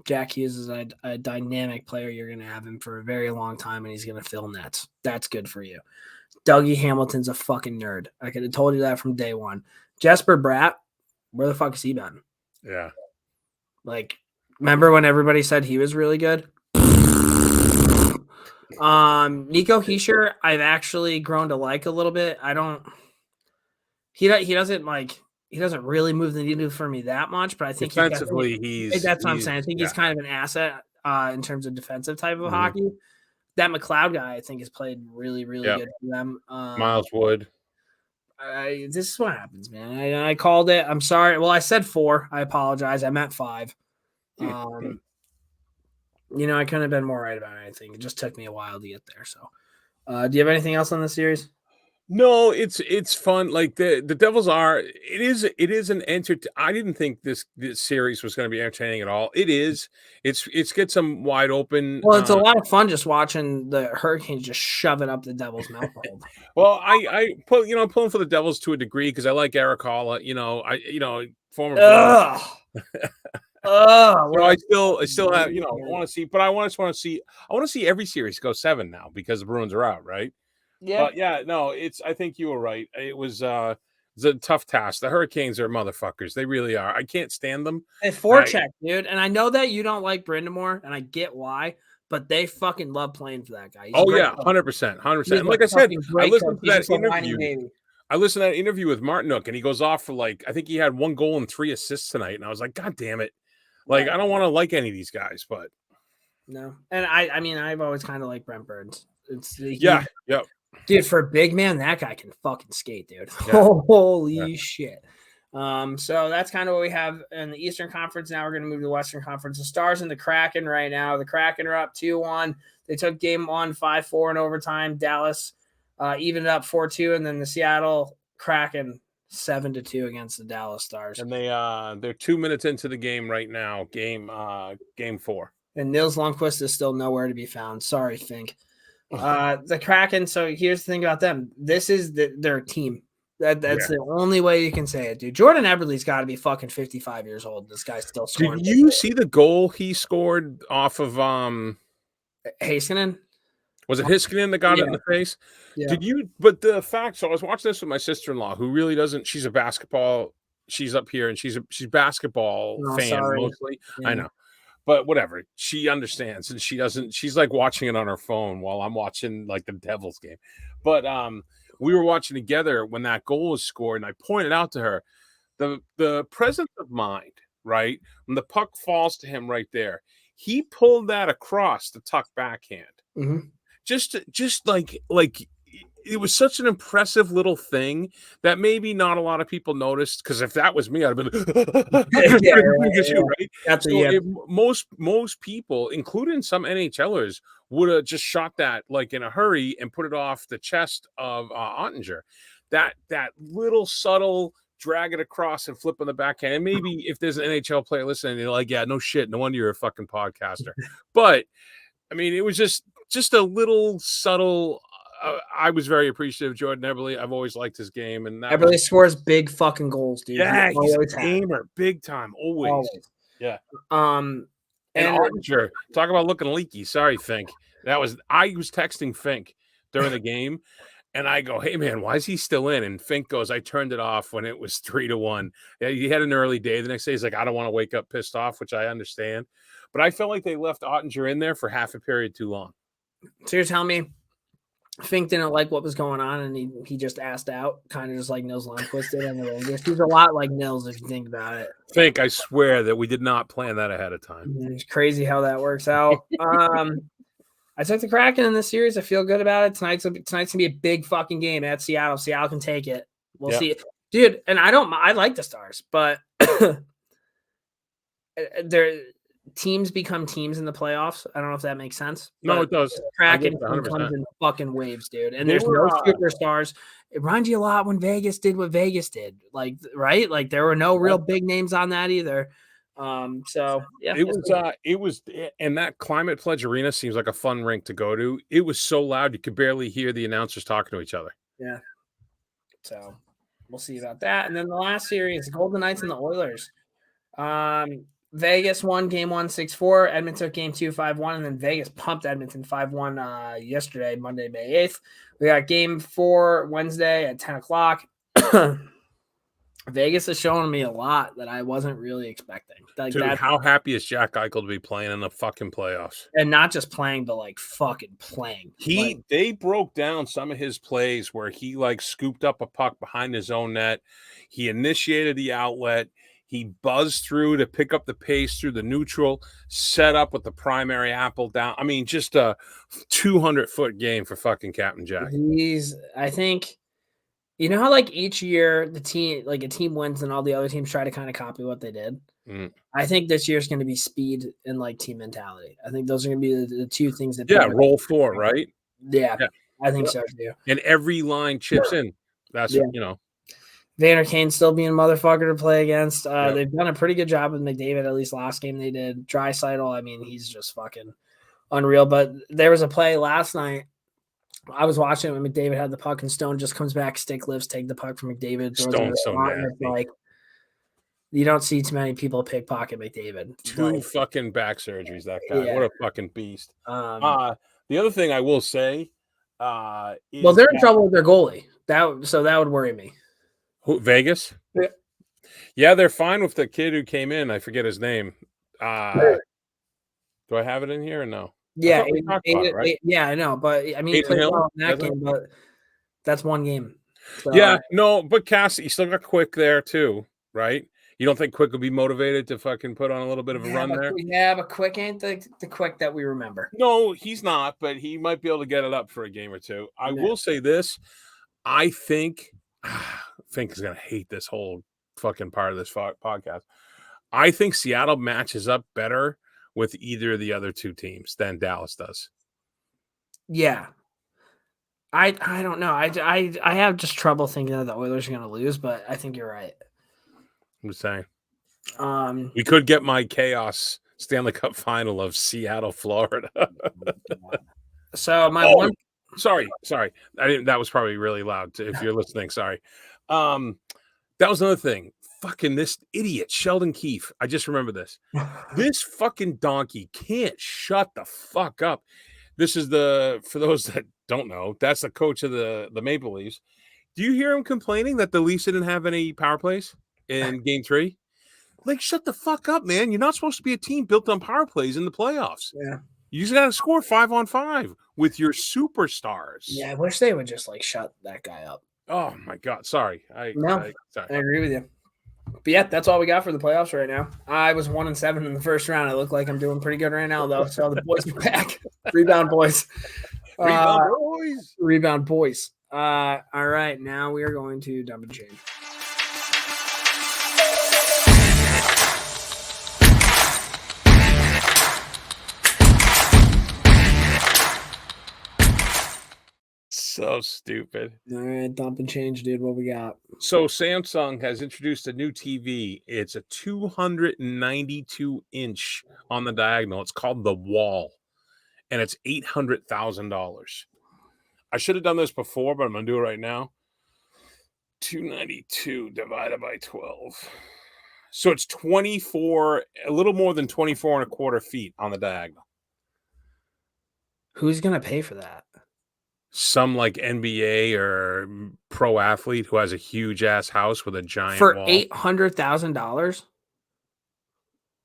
Jack Hughes is a dynamic player. You're going to have him for a very long time, and he's going to fill nets. That's good for you. Dougie Hamilton's a fucking nerd. I could have told you that from day one. Jesper Bratt, where the fuck has he been? Yeah. Like, remember when everybody said he was really good? Nico Hischier, I've actually grown to like a little bit. He doesn't really move the needle for me that much, but I think defensively that's what I'm saying. I think he's kind of an asset in terms of defensive type of hockey. That McLeod guy, I think, has played really, really good for them. Miles Wood. This is what happens, man. I called it. I'm sorry. Well, I said 4. I apologize. I meant 5. I couldn't have been more right about it. I think it just took me a while to get there. So, do you have anything else on the series? No, it's fun. Like the Devils are. It is an I didn't think this series was going to be entertaining at all. It is. It's gets them wide open. Well, it's a lot of fun just watching the Hurricanes just shove it up the Devils' mouth. Well, I pulling for the Devils to a degree because I like Eric Hall. Former. I still have. I want to see, but I want to see every series go 7 now because the Bruins are out, right? Yeah. But yeah, no, I think you were right. It was a tough task. The Hurricanes are motherfuckers. They really are. I can't stand them. They forecheck, dude. And I know that you don't like Brindamore, and I get why, but they fucking love playing for that guy. 100%. And like I said, I listened to that interview. I listened to that interview with Martin Nook, and he goes off for I think he had 1 goal and 3 assists tonight. And I was like, God damn it. Like, I don't want to like any of these guys, but. No. And I mean, I've always kind of liked Brent Burns. Yep. Dude, for a big man, that guy can fucking skate, dude. Yeah. Holy shit. So that's kind of what we have in the Eastern Conference. Now we're going to move to the Western Conference. The Stars and the Kraken right now. The Kraken are up 2-1. They took game 1, 5-4 in overtime. Dallas evened up 4-2, and then the Seattle Kraken 7-2 against the Dallas Stars. And they're 2 minutes into the game right now. Game 4. And Nils Lundkvist is still nowhere to be found. Sorry, Fink. The Kraken. So here's the thing about them. This is their team. That's the only way you can say it, dude. Jordan Eberle's got to be fucking 55 years old. This guy's still scoring. Did you see the goal he scored off of Heiskanen? Was it Heiskanen that got it in the face? Yeah. But the fact, so I was watching this with my sister-in-law, who really doesn't. She's a basketball. She's up here and she's basketball fan mostly. Yeah. I know. But whatever, she understands and she doesn't. She's like watching it on her phone while I'm watching like the Devils game. But we were watching together when that goal was scored, and I pointed out to her the presence of mind, right? When the puck falls to him right there, he pulled that across the tuck backhand. Mm-hmm. just like it was such an impressive little thing that maybe not a lot of people noticed, because if that was me, I'd have been right? Most people, including some NHLers, would have just shot that like in a hurry and put it off the chest of Ottinger. That little subtle drag it across and flip on the backhand. And maybe if there's an NHL player listening, you're like, yeah, no shit, no wonder you're a fucking podcaster. But I mean, it was just a little subtle. I was very appreciative of Jordan Eberle. I've always liked his game, and Eberle scores big fucking goals, dude. Yeah, he's a gamer, big time, always. Yeah. And Ottinger, talk about looking leaky. Sorry, Fink. I was texting Fink during the game, and I go, "Hey man, why is he still in?" And Fink goes, "I turned it off when it was 3-1." Yeah, he had an early day. The next day, he's like, "I don't want to wake up pissed off," which I understand. But I felt like they left Ottinger in there for half a period too long. So you're telling me Fink didn't like what was going on, and he just asked out, kind of just like Nils Lundqvist did on the Rangers. He's a lot like Nils if you think about it. Fink, I swear that we did not plan that ahead of time. It's crazy how that works out. I took the Kraken in this series. I feel good about it. Tonight's gonna be a big fucking game at Seattle. Seattle can take it. We'll see, dude. And I like the Stars, but teams become teams in the playoffs. I don't know if that makes sense. No, it does. The Kraken comes in fucking waves, dude. And there's no superstars. It reminds you a lot when Vegas did what Vegas did. Like, right? Like there were no real big names on that either. So yeah, it was, and that Climate Pledge Arena seems like a fun rink to go to. It was so loud you could barely hear the announcers talking to each other. Yeah. So we'll see about that. And then the last series, the Golden Knights and the Oilers. Vegas won game 1 6-4. Edmonton took game 2 5-1, and then Vegas pumped Edmonton 5-1 yesterday, Monday, May 8th. We got game 4 Wednesday at 10 o'clock. Vegas is showing me a lot that I wasn't really expecting. Like, dude, how happy is Jack Eichel to be playing in the fucking playoffs? And not just playing, but like fucking playing. They broke down some of his plays where he like scooped up a puck behind his own net. He initiated the outlet. He buzzed through to pick up the pace through the neutral, set up with the primary apple down. I mean, just a 200-foot game for fucking Captain Jack. I think, you know how like each year a team wins and all the other teams try to kind of copy what they did. I think this year's going to be speed and like team mentality. I think those are going to be the two things that roll four, right? Yeah, I think so too. And every line chips in. That's you know. Vander Kane's still being a motherfucker to play against. They've done a pretty good job with McDavid, at least last game they did. Draisaitl, I mean, he's just fucking unreal. But there was a play last night. I was watching it when McDavid had the puck, and Stone just comes back, stick lifts, take the puck from McDavid. Stone's so like, you don't see too many people pickpocket McDavid. Two fucking back surgeries, that guy. Yeah. What a fucking beast. The other thing I will say is they're in trouble with their goalie. So that would worry me. Who, Vegas? Yeah, they're fine with the kid who came in. I forget his name. Do I have it in here or no? Yeah, I know, but I mean, he played well in that game, but that's one game. So, yeah, no, but Cassie, you still got Quick there too, right? You don't think Quick would be motivated to fucking put on a little bit of a run there? Yeah, but Quick ain't the Quick that we remember. No, he's not, but he might be able to get it up for a game or two. I will say this. I think Fink is going to hate this whole fucking part of this podcast. I think Seattle matches up better with either of the other two teams than Dallas does. Yeah. I don't know. I have just trouble thinking that the Oilers are going to lose, but I think you're right. I'm just saying. We could get my chaos Stanley Cup final of Seattle, Florida. So Sorry. That was probably really loud if you're listening. Sorry. That was another thing. Fucking this idiot, Sheldon Keefe. I just remember this. This fucking donkey can't shut the fuck up. This is for those that don't know, that's the coach of the Maple Leafs. Do you hear him complaining that the Leafs didn't have any power plays in game 3? Like, shut the fuck up, man. You're not supposed to be a team built on power plays in the playoffs. Yeah. You just got to score 5-on-5 with your superstars. Yeah, I wish they would just like shut that guy up. Oh my God. Sorry. I agree with you. But yeah, that's all we got for the playoffs right now. I was 1-7 in the first round. I look like I'm doing pretty good right now, though. So the boys are back. Rebound boys. Rebound boys. Rebound boys. All right, now we are going to dump and change. So stupid. All right, dump and change, dude. What we got? So Samsung has introduced a new TV. It's a 292-inch on the diagonal. It's called the Wall, and it's $800,000. I should have done this before, but I'm going to do it right now. 292 divided by 12. So it's 24, a little more than 24 and a quarter feet on the diagonal. Who's going to pay for that? Some like NBA or pro athlete who has a huge ass house with a giant for wall. $800,000.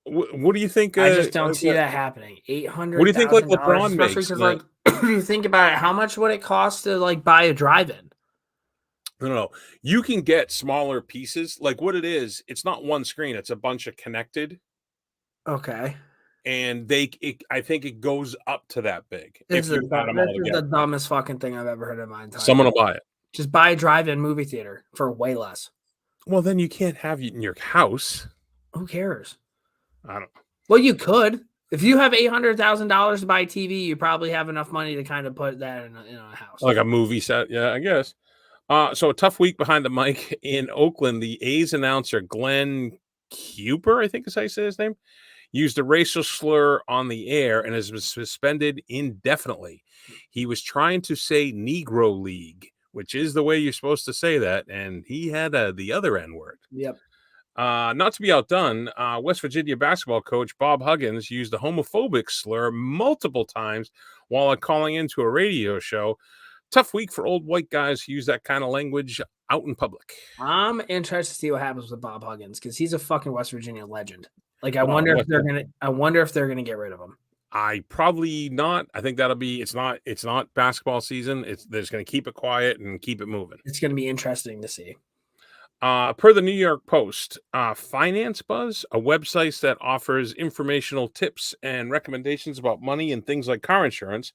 What do you think? I just don't see that happening. $800,000. What do you think? Like LeBron makes? Like, if you think about it, how much would it cost to like buy a drive-in? No. You can get smaller pieces. Like what it is, it's not one screen; it's a bunch of connected. Okay. And I think it goes up to that big. This is the dumbest fucking thing I've ever heard in my entire life. Someone will buy it. Just buy a drive-in movie theater for way less. Well, then you can't have it in your house. Who cares? I don't know. Well, you could. If you have $800,000 to buy TV, you probably have enough money to kind of put that in a house. Like a movie set, yeah, I guess. So a tough week behind the mic in Oakland. The A's announcer, Glenn Cooper, I think is how you say his name, used a racial slur on the air and has been suspended indefinitely. He was trying to say Negro League, which is the way you're supposed to say that, and he had the other N word. Yep. Not to be outdone, West Virginia basketball coach Bob Huggins used a homophobic slur multiple times while calling into a radio show. Tough week for old white guys who use that kind of language out in public. I'm interested to see what happens with Bob Huggins because he's a fucking West Virginia legend. Like, I wonder if they're gonna get rid of him. I probably not. I think that'll be. It's not basketball season. They're just gonna keep it quiet and keep it moving. It's gonna be interesting to see. Per the New York Post, Finance Buzz, a website that offers informational tips and recommendations about money and things like car insurance,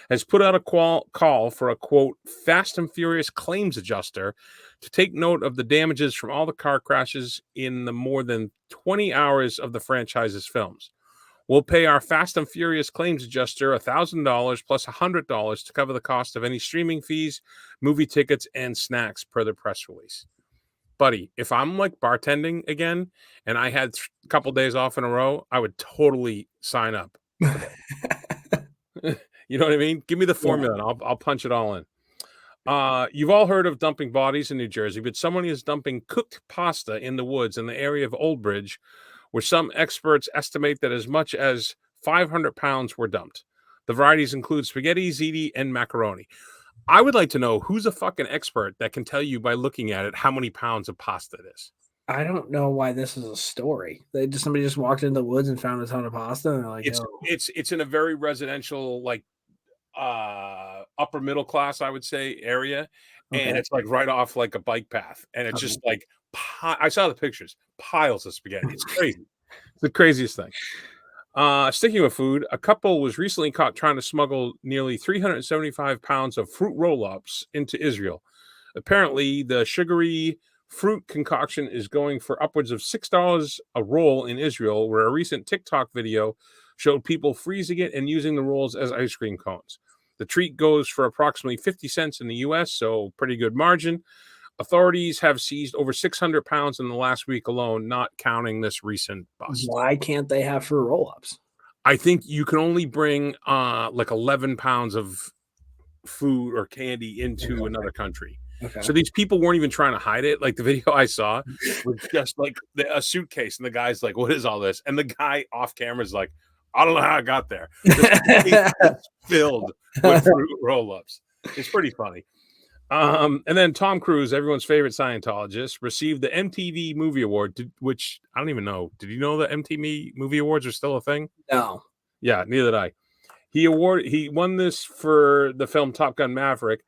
has put out a call for a, quote, Fast and Furious claims adjuster to take note of the damages from all the car crashes in the more than 20 hours of the franchise's films. We'll pay our Fast and Furious claims adjuster $1,000 plus $100 to cover the cost of any streaming fees, movie tickets, and snacks, per the press release. Buddy, if I'm like bartending again and I had a couple days off in a row, I would totally sign up. You know what I mean? Give me the formula and I'll punch it all in. You've all heard of dumping bodies in New Jersey, but someone is dumping cooked pasta in the woods in the area of Old Bridge, where some experts estimate that as much as 500 pounds were dumped. The varieties include spaghetti, ziti, and macaroni. I would like to know who's a fucking expert that can tell you by looking at it how many pounds of pasta it is. I don't know why this is a story. Somebody just walked into the woods and found a ton of pasta, and they're like, it's in a very residential, like upper middle class, I would say, area, and it's like right off like a bike path, and it's just like I saw the pictures, piles of spaghetti. It's crazy. It's the craziest thing. Sticking with food, a couple was recently caught trying to smuggle nearly 375 pounds of fruit roll-ups into Israel. Apparently, the sugary fruit concoction is going for upwards of $6 a roll in Israel, where a recent TikTok video showed people freezing it and using the rolls as ice cream cones. The treat goes for approximately 50 cents in the U.S., so pretty good margin. Authorities have seized over 600 pounds in the last week alone, not counting this recent bust. Why can't they have fruit roll-ups? I think you can only bring like 11 pounds of food or candy into another country. Okay. So these people weren't even trying to hide it. Like the video I saw was just like a suitcase, and the guy's like, "What is all this?" And the guy off camera is like, "I don't know how I got there." It's filled with fruit roll-ups. It's pretty funny. And then Tom Cruise, everyone's favorite Scientologist, received the MTV Movie Award, which I don't even know. Did you know that MTV Movie Awards are still a thing? No. Yeah, neither did I. He won this for the film Top Gun Maverick.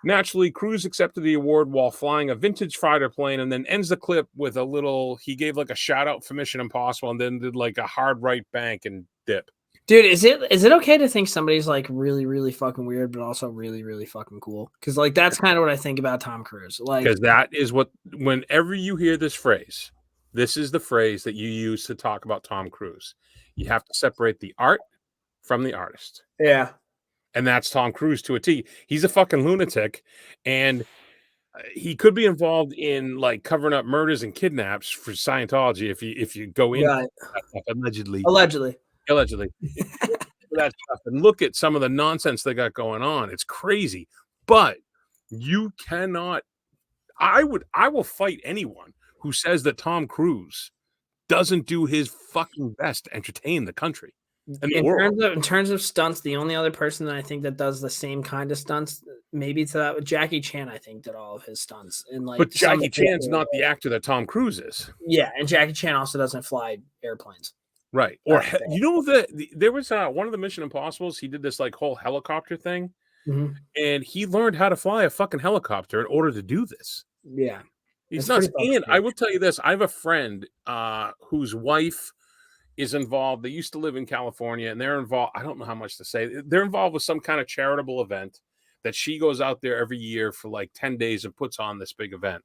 Naturally, Cruise accepted the award while flying a vintage fighter plane, and then ends the clip with he gave like a shout out for Mission Impossible, and then did like a hard right bank and dip. Dude, is it okay to think somebody's like really, really fucking weird, but also really, really fucking cool? Because like that's kind of what I think about Tom Cruise. Like, because that is what, whenever you hear this phrase, this is the phrase that you use to talk about Tom Cruise. You have to separate the art from the artist. yeah, And that's Tom Cruise to a T. He's a fucking lunatic, and he could be involved in like covering up murders and kidnaps for Scientology if you go into right. that stuff, allegedly. Allegedly. That stuff and look at some of the nonsense they got going on. It's crazy. But you cannot, I will fight anyone who says that Tom Cruise doesn't do his fucking best to entertain the country and the world. In terms of stunts, the only other person that I think that does the same kind of stunts, maybe to that, Jackie Chan, I think did all of his stunts. And like, but Jackie Chan's not the actor that Tom Cruise is. Yeah, and Jackie Chan also doesn't fly airplanes. Right. Or you know there was one of the Mission Impossibles, he did this like whole helicopter thing, and he learned how to fly a fucking helicopter in order to do this. Yeah. He's nuts. And I will tell you this, I have a friend whose wife is involved. They used to live in California, and they're involved. I don't know how much to say. They're involved with some kind of charitable event that she goes out there every year for like 10 days and puts on this big event.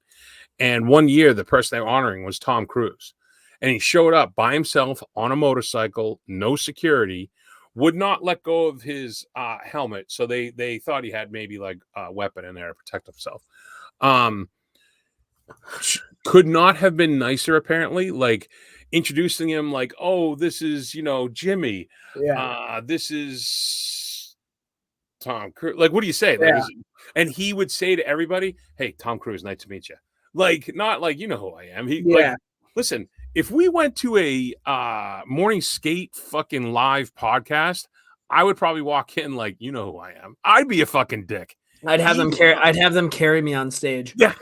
And one year, the person they were honoring was Tom Cruise. And he showed up by himself on a motorcycle, no security, would not let go of his helmet. So they thought he had maybe like a weapon in there to protect himself. Could not have been nicer, apparently. Like introducing him like, oh, this is, Jimmy. Yeah. This is Tom Cruise. Like, what do you say? Yeah. And he would say to everybody, hey, Tom Cruise, nice to meet you. Like, not like, you know who I am. Like, listen, if we went to a morning skate fucking live podcast, I would probably walk in like, you know who I am. I'd be a fucking dick. I'd have them carry me on stage. Yeah.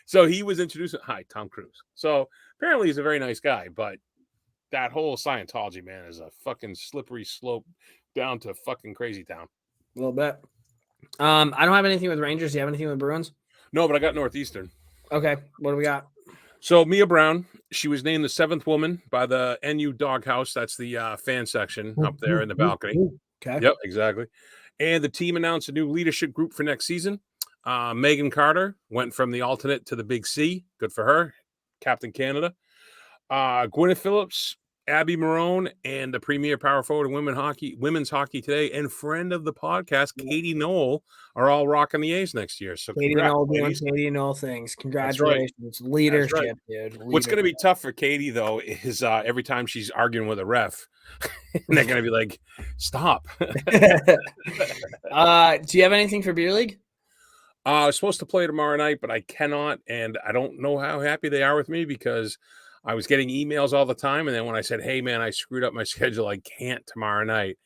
So he was introducing, hi, Tom Cruise. So apparently he's a very nice guy, but that whole Scientology, man, is a fucking slippery slope down to fucking crazy town. A little bit. I don't have anything with Rangers. Do you have anything with Bruins? No, but I got Northeastern. Okay. What do we got? So Mia Brown, she was named the 7th woman by the NU Doghouse. That's the fan section up there in the balcony. Okay. Yep, exactly. And the team announced a new leadership group for next season. Megan Carter went from the alternate to the Big C. Good for her. Captain Canada. Gwyneth Phillips, Abby Marone, and the premier power forward in women's hockey today, and friend of the podcast, Katie Knoll, are all rocking the A's next year. So Katie Knoll doing Katie Knoll things. Congratulations. Right. Leadership, right. Dude. Leadership. What's going to be tough for Katie, though, is every time she's arguing with a ref, they're going to be like, stop. Do you have anything for Beer League? I was supposed to play tomorrow night, but I cannot, and I don't know how happy they are with me because I was getting emails all the time, and then when I said, hey, man, I screwed up my schedule, I can't tomorrow night.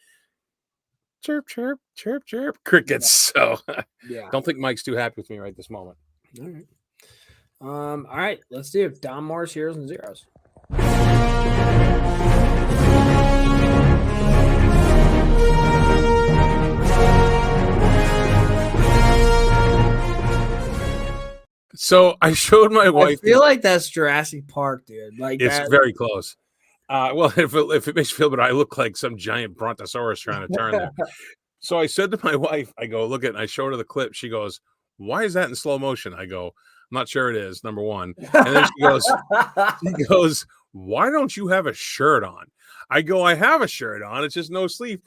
Chirp, chirp, chirp, chirp, crickets. Yeah. So don't think Mike's too happy with me right this moment. All right, let's do it. Don Moore's Heroes and Zeros. So I showed my wife. I feel like that's Jurassic Park, dude. Like it's very close. Well, if it makes you feel better, I look like some giant brontosaurus trying to turn there. So I said to my wife, I go, look at it. And I showed her the clip. She goes, why is that in slow motion? I go, I'm not sure it is, number one. And then she goes, why don't you have a shirt on? I go, I have a shirt on. It's just no sleeve.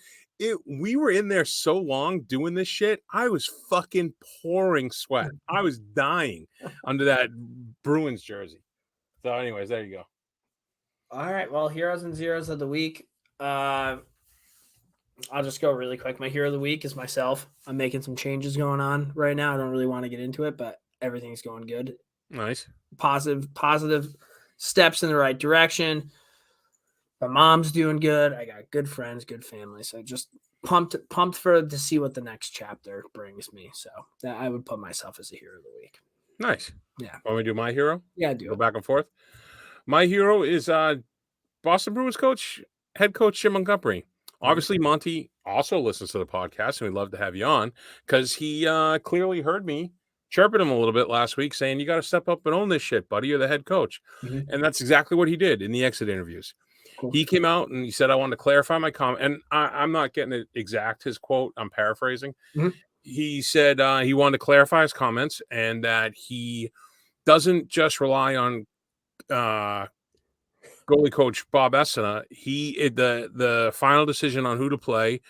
We were in there so long doing this shit. I was fucking pouring sweat. I was dying under that Bruins jersey. So anyways, there you go. All right. Well, Heroes and Zeros of the week. I'll just go really quick. My hero of the week is myself. I'm making some changes going on right now. I don't really want to get into it, but everything's going good. Nice. Positive steps in the right direction. My mom's doing good. I got good friends, good family. So just pumped to see what the next chapter brings me. So that I would put myself as a hero of the week. Nice. Yeah. Want me to do my hero? Yeah, do go back and forth. My hero is Boston Bruins head coach Jim Montgomery. Obviously, Monty also listens to the podcast, and we'd love to have you on because he clearly heard me chirping him a little bit last week, saying, you got to step up and own this shit, buddy. You're the head coach. And that's exactly what he did in the exit interviews. Cool. He came out and he said, I want to clarify my comment. And I'm not getting it exact, his quote. I'm paraphrasing. Mm-hmm. He said he wanted to clarify his comments and that he doesn't just rely on goalie coach Bob Essena. The final decision on who to play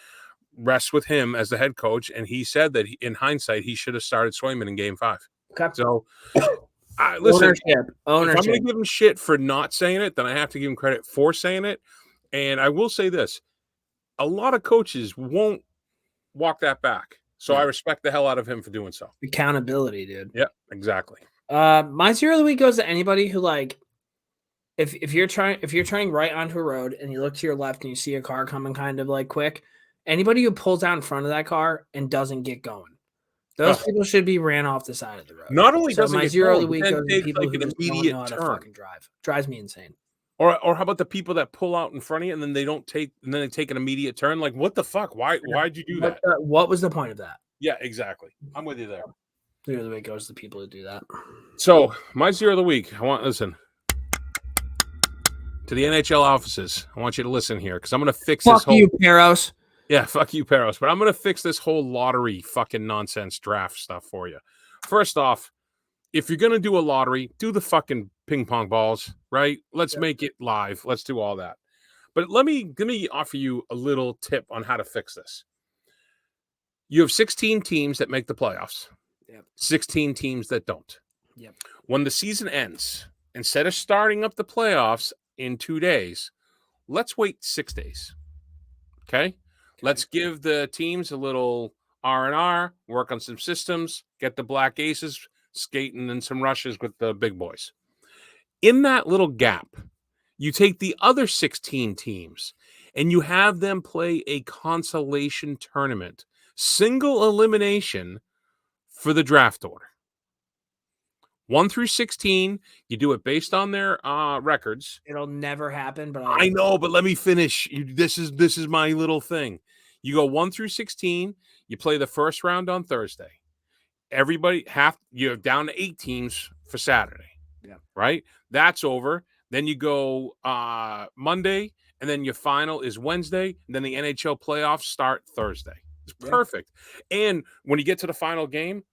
rests with him as the head coach. And he said that in hindsight, he should have started Swayman in game 5. Okay. So listen, ownership. If I'm going to give him shit for not saying it, then I have to give him credit for saying it. And I will say this. A lot of coaches won't walk that back. So I respect the hell out of him for doing so. Accountability, dude. Yeah, exactly. My zero of the week goes to anybody who, like, if you're turning right onto a road and you look to your left and you see a car coming kind of like quick, anybody who pulls out in front of that car and doesn't get going, those people should be ran off the side of the road. Not only doesn't my get zero of the going, week goes to people like who an just don't immediate know how to turn. fucking drive. Drives me insane. Or how about the people that pull out in front of you and then they take an immediate turn? Like, what the fuck? Why'd you do that? What was the point of that? Yeah, exactly. I'm with you there. Zero of the week goes to people who do that. So my zero of the week, listen to the NHL offices. I want you to listen here because I'm going to fix this whole. Fuck you, Peros. Yeah, fuck you, Peros. But I'm going to fix this whole lottery fucking nonsense draft stuff for you. First off, if you're going to do a lottery, do the fucking ping pong balls, right? Let's make it live. Let's do all that. But let me offer you a little tip on how to fix this. You have 16 teams that make the playoffs. Yep. 16 teams that don't. Yep. When the season ends, instead of starting up the playoffs in 2 days, let's wait 6 days. Okay? Let's give the teams a little R&R, work on some systems, get the Black Aces skating in some rushes with the big boys. In that little gap, you take the other 16 teams and you have them play a consolation tournament, single elimination for the draft order. 1 through 16, you do it based on their records. It'll never happen, but I know, but let me finish. This is my little thing. You go 1 through 16, you play the first round on Thursday. You're down to 8 teams for Saturday. Yeah. Right? That's over. Then you go Monday, and then your final is Wednesday. And then the NHL playoffs start Thursday. It's perfect. And when you get to the final game,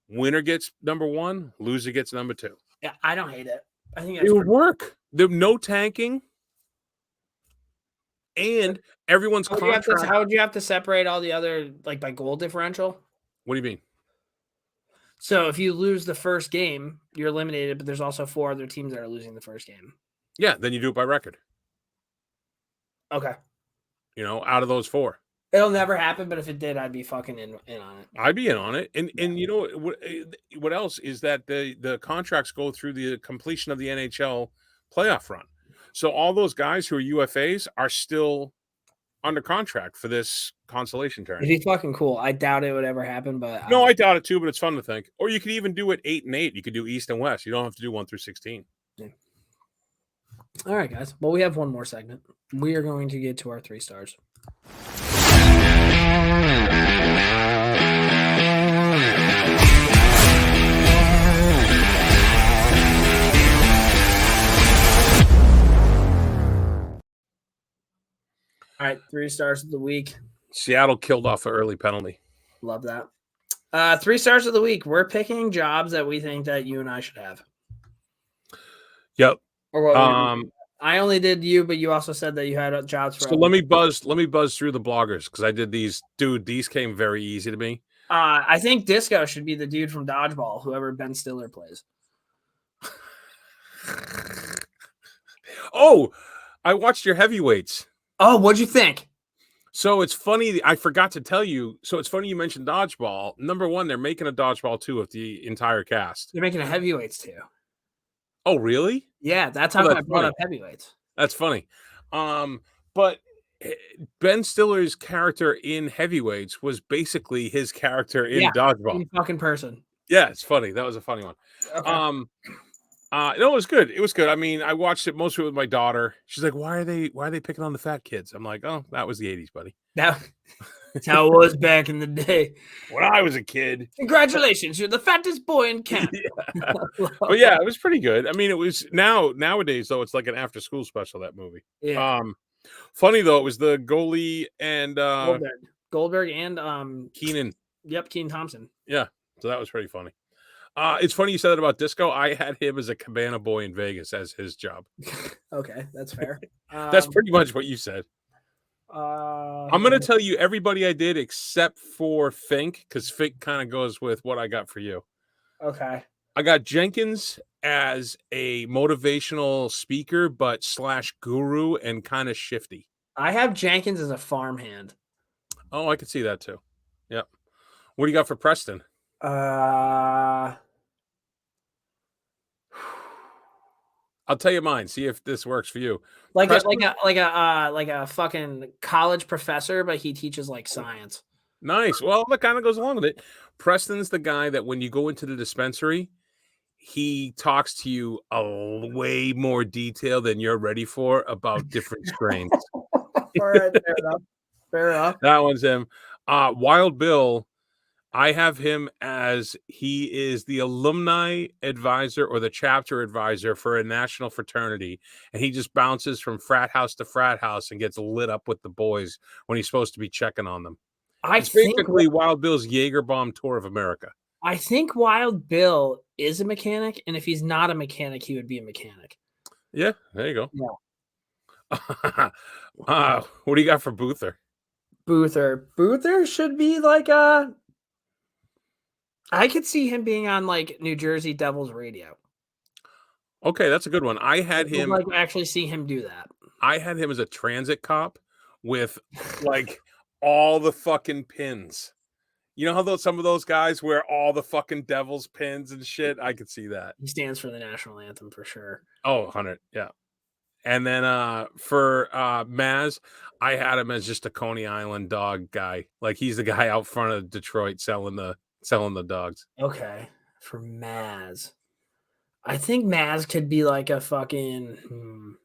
winner gets number 1, loser gets number 2. Yeah, I don't hate it. I think it would work. There's no tanking. And everyone's contract. How would you have to separate all the other, like, by goal differential? What do you mean? So if you lose the first game, you're eliminated, but there's also 4 other teams that are losing the first game. Yeah, then you do it by record. Okay. Out of those 4. It'll never happen, but if it did, I'd be fucking in on it. I'd be in on it. And you know what else is that the contracts go through the completion of the NHL playoff run. So all those guys who are UFAs are still under contract for this consolation tournament. It'd be fucking cool. I doubt it would ever happen, but no, I doubt it too, but it's fun to think. Or you could even do it 8 and 8. You could do East and West. You don't have to do 1 through 16. Yeah. All right, guys. Well, we have one more segment. We are going to get to our 3 stars. All right, 3 stars of the week. Seattle killed off an early penalty. Love that. 3 stars of the week. We're picking jobs that we think that you and I should have. Yep. Or what I only did you, but you also said that you had jobs for. So let me buzz through the bloggers because I did these. Dude, these came very easy to me. I think Disco should be the dude from Dodgeball, whoever Ben Stiller plays. Oh, I watched your heavyweights. Oh, what'd you think? So it's funny. I forgot to tell you. So it's funny you mentioned Dodgeball. Number 1, they're making a Dodgeball 2 of the entire cast. They're making a heavyweights too. Oh, really? Yeah, that's how I brought up heavyweights. That's funny. But Ben Stiller's character in heavyweights was basically his character in Dodgeball. Same fucking person. Yeah, it's funny. That was a funny one. Okay. No, it was good. It was good. I mean, I watched it mostly with my daughter. She's like, "Why are they picking on the fat kids?" I'm like, "Oh, that was the '80s, buddy." Now, That's how it was back in the day. When I was a kid. Congratulations, you're the fattest boy in camp. Yeah. But yeah, it was pretty good. I mean, it was nowadays though, it's like an after school special, that movie. Yeah. Funny though, it was the goalie and Goldberg and Keenan. Yep, Keenan Thompson. Yeah. So that was pretty funny. It's funny you said that about Disco. I had him as a cabana boy in Vegas as his job. Okay, that's fair. That's pretty much what you said. I'm going to tell you everybody I did except for Fink, because Fink kind of goes with what I got for you. Okay. I got Jenkins as a motivational speaker, but / guru and kind of shifty. I have Jenkins as a farmhand. Oh, I could see that too. Yep. What do you got for Preston? I'll tell you mine. See if this works for you. Like a fucking college professor, but he teaches like science. Nice. Well, that kind of goes along with it. Preston's the guy that when you go into the dispensary, he talks to you a way more detail than you're ready for about different strains. All right, fair enough. Fair enough. That one's him. Wild Bill, I have him as he is the alumni advisor or the chapter advisor for a national fraternity. And he just bounces from frat house to frat house and gets lit up with the boys when he's supposed to be checking on them. It's basically Wild Bill's Jaeger Bomb Tour of America. I think Wild Bill is a mechanic. And if he's not a mechanic, he would be a mechanic. Yeah, there you go. Yeah. What do you got for Boother? Boother should be like I could see him being on like New Jersey Devils radio. Okay, that's a good one. I had him like actually see him do that. I had him as a transit cop with like all the fucking pins. You know how some of those guys wear all the fucking Devils pins and shit? I could see that. He stands for the national anthem for sure. Oh, 100. Yeah. And then for Maz, I had him as just a Coney Island dog guy. Like he's the guy out front of Detroit selling the dogs. Okay. For Maz. I think Maz could be like a fucking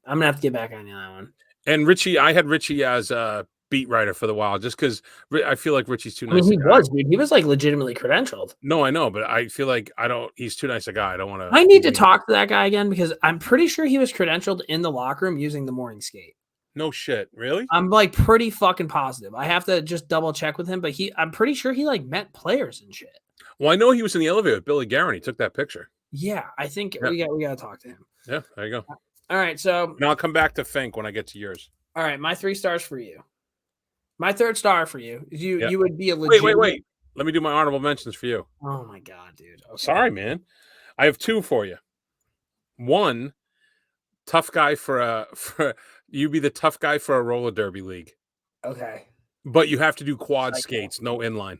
I'm gonna have to get back on that one. And Richie, I had Richie as a beat writer for the Wild, just because I feel like Richie's too nice. I mean, he was like legitimately credentialed. No, I know, but I feel like he's too nice a guy. I don't want to. I need to talk to that guy again because I'm pretty sure he was credentialed in the locker room using the morning skate. No shit, really? I'm like pretty fucking positive. I have to just double check with him, but I'm pretty sure he like met players and shit. Well, I know he was in the elevator with Billy Guerin. He took that picture. Yeah, I think we got to talk to him. Yeah, there you go. All right, so now I'll come back to Fink when I get to yours. All right, my 3 stars for you. My 3rd star for you. You would be a legit. Wait. Let me do my honorable mentions for you. Oh my god, dude. Okay. Sorry, man. I have 2 for you. 1, tough guy for you be the tough guy for a roller derby league. Okay. But you have to do quad skates, no inline.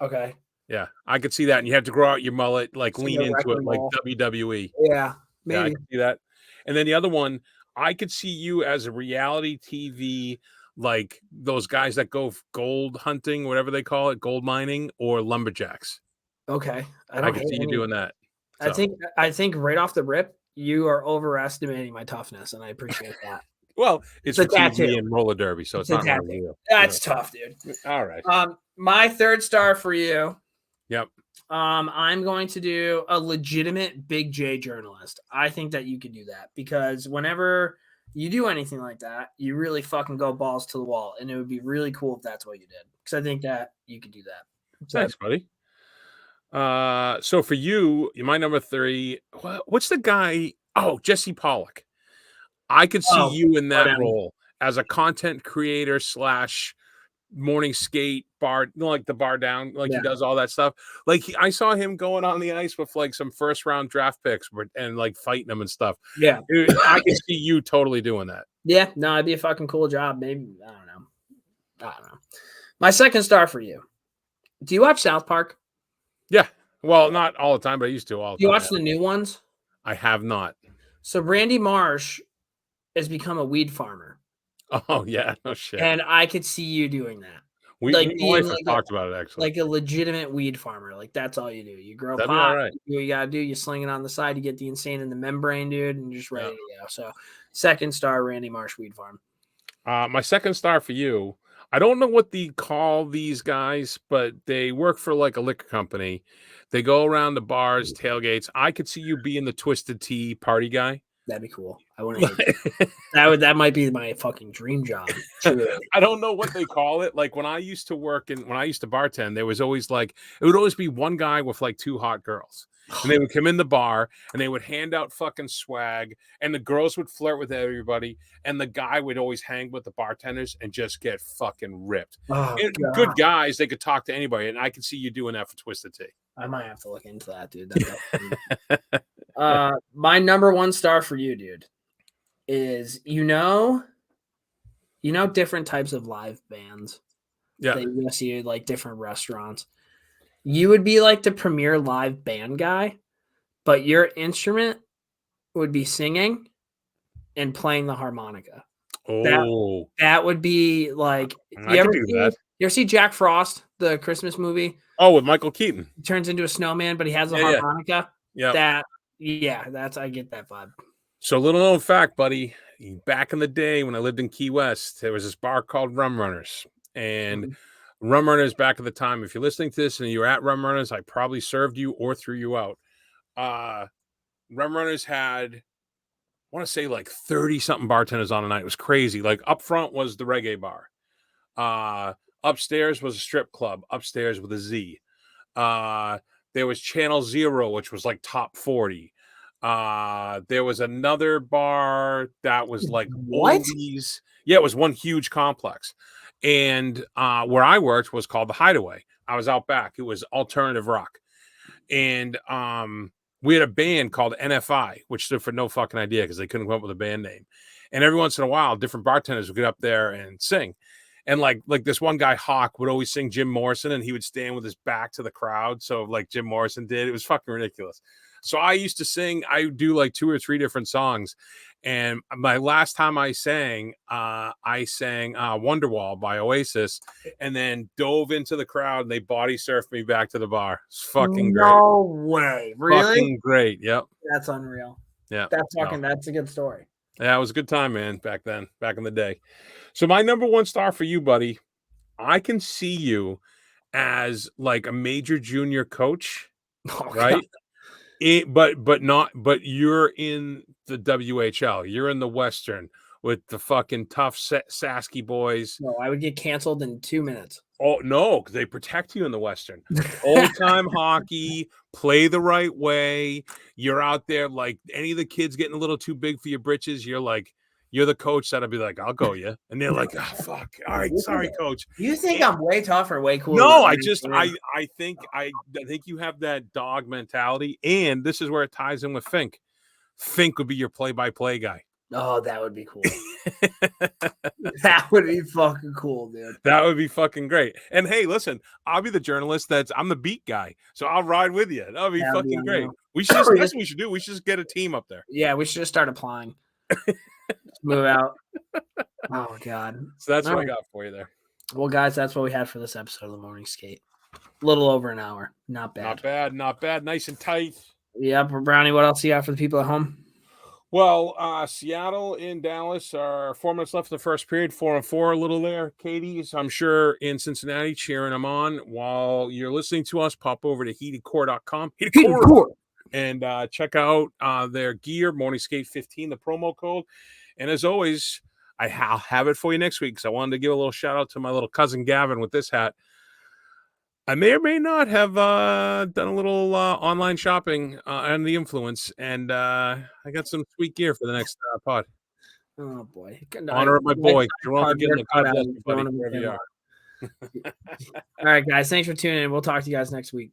Okay. Yeah, I could see that, and you have to grow out your mullet, like lean into it, like WWE. Yeah, maybe. Yeah, I can see that. And then the other one, I could see you as a reality TV, like those guys that go gold hunting, whatever they call it, gold mining, or lumberjacks. Okay, I could see you doing that. So. I think right off the rip, you are overestimating my toughness, and I appreciate that. Well, it's a tattoo and roller derby, so it's not really real. That's tough, dude. All right. My 3rd star for you. Yep. I'm going to do a legitimate Big J journalist. I think that you could do that because whenever you do anything like that, you really fucking go balls to the wall, and it would be really cool if that's what you did. Because I think that you could do that. So, thanks, buddy. So for you, my number 3, what's the guy? Oh, Jesse Pollock. I could see you in that role as a content creator / morning skate bar, like the bar down, like he does all that stuff. Like I saw him going on the ice with like some 1st round draft picks and like fighting them and stuff. Yeah, I can see you totally doing that. Yeah, no, it'd be a fucking cool job. Maybe I don't know. My 2nd star for you. Do you watch South Park? Yeah, well, not all the time, but I used to all the time. You watch the new ones? I have not. So Randy Marsh has become a weed farmer. Oh yeah, no shit. And I could see you doing that. We talked about it actually. Like a legitimate weed farmer. Like that's all you do. You grow That'd pot. Right. You do what you gotta do. You sling it on the side. You get the insane in the membrane, dude, and you're just ready to go. So 2nd star, Randy Marsh weed farm. My 2nd star for you. I don't know what they call these guys, but they work for like a liquor company. They go around the bars, tailgates. I could see you being the Twisted Tea party guy. That'd be cool. I want to. That might be my fucking dream job. Truly. I don't know what they call it. Like when I used to work and when I used to bartend, there was always like it would always be one guy with like two hot girls. And they would come in the bar and they would hand out fucking swag and the girls would flirt with everybody and the guy would always hang with the bartenders and just get fucking ripped. Oh, good guys, they could talk to anybody, and I could see you doing that for Twisted Tea. I might have to look into that, dude. My number one star for you, dude, is you know different types of live bands. Yeah. That you see like different restaurants. You would be like the premier live band guy, but your instrument would be singing and playing the harmonica. Oh, that would be like. I could do that. You ever see Jack Frost, the Christmas movie? Oh, with Michael Keaton. He turns into a snowman, but he has a harmonica. Yeah. I get that vibe. So, little known fact, buddy. Back in the day when I lived in Key West, there was this bar called Rum Runners, and Rum Runners back at the time. If you're listening to this and you're at Rum Runners, I probably served you or threw you out. Rum Runners had, I want to say like 30 something bartenders on a night. It was crazy. Like up front was the reggae bar. Upstairs was a strip club. Upstairs with a Z. There was Channel Zero, which was like top 40. There was another bar that was like what? oldies. Yeah, it was one huge complex. And where I worked was called the Hideaway. I was out back. It was alternative rock. And we had a band called NFI, which stood for no fucking idea because they couldn't come up with a band name. And every once in a while, different bartenders would get up there and sing. And like this one guy, Hawk, would always sing Jim Morrison, and he would stand with his back to the crowd. So like Jim Morrison did. It was fucking ridiculous. So I used to sing. I would do like 2 or 3 different songs. And my last time I sang Wonderwall by Oasis, and then dove into the crowd, and they body surfed me back to the bar. It's fucking great. No way. Really? Fucking great. Yep. That's unreal. Yeah. That's a good story. Yeah, it was a good time, man, back then, back in the day. So my number one star for you, buddy, I can see you as like a major junior coach, right? But you're in the WHL. You're in the Western with the fucking tough Sasky boys. No, I would get canceled in 2 minutes. Oh, no, because they protect you in the Western. Old-time hockey, play the right way. You're out there like any of the kids getting a little too big for your britches. You're the coach that'll be like, I'll go you. And they're like, oh, fuck. All right, sorry, coach. You think I'm way tougher, way cooler? No, I think you have that dog mentality. And this is where it ties in with Fink. Fink would be your play-by-play guy. Oh, that would be cool. That would be fucking cool, dude. That would be fucking great. And hey, listen, I'll be the journalist I'm the beat guy. So I'll ride with you. That'll be fucking great. We should that's what we should do. We should just get a team up there. Yeah, we should just start applying. Move out. Oh God. So that's what I got for you there. Well, guys, that's what we had for this episode of the Morning Skate. A little over an hour. Not bad. Not bad. Nice and tight. Yep. Brownie, what else you got for the people at home? Well, Seattle and Dallas are 4 minutes left in the first period, 4-4, a little there. Katie's, I'm sure, in Cincinnati cheering them on. While you're listening to us, pop over to heatedcore.com. Heatedcore. And check out their gear, Morning Skate 15, the promo code. And as always, I'll have it for you next week because I wanted to give a little shout out to my little cousin Gavin with this hat. I may or may not have done a little online shopping and the influence, and I got some sweet gear for the next pod. Oh, boy. Honor of my boy. God bless you, buddy, wherever you are. All right, guys. Thanks for tuning in. We'll talk to you guys next week.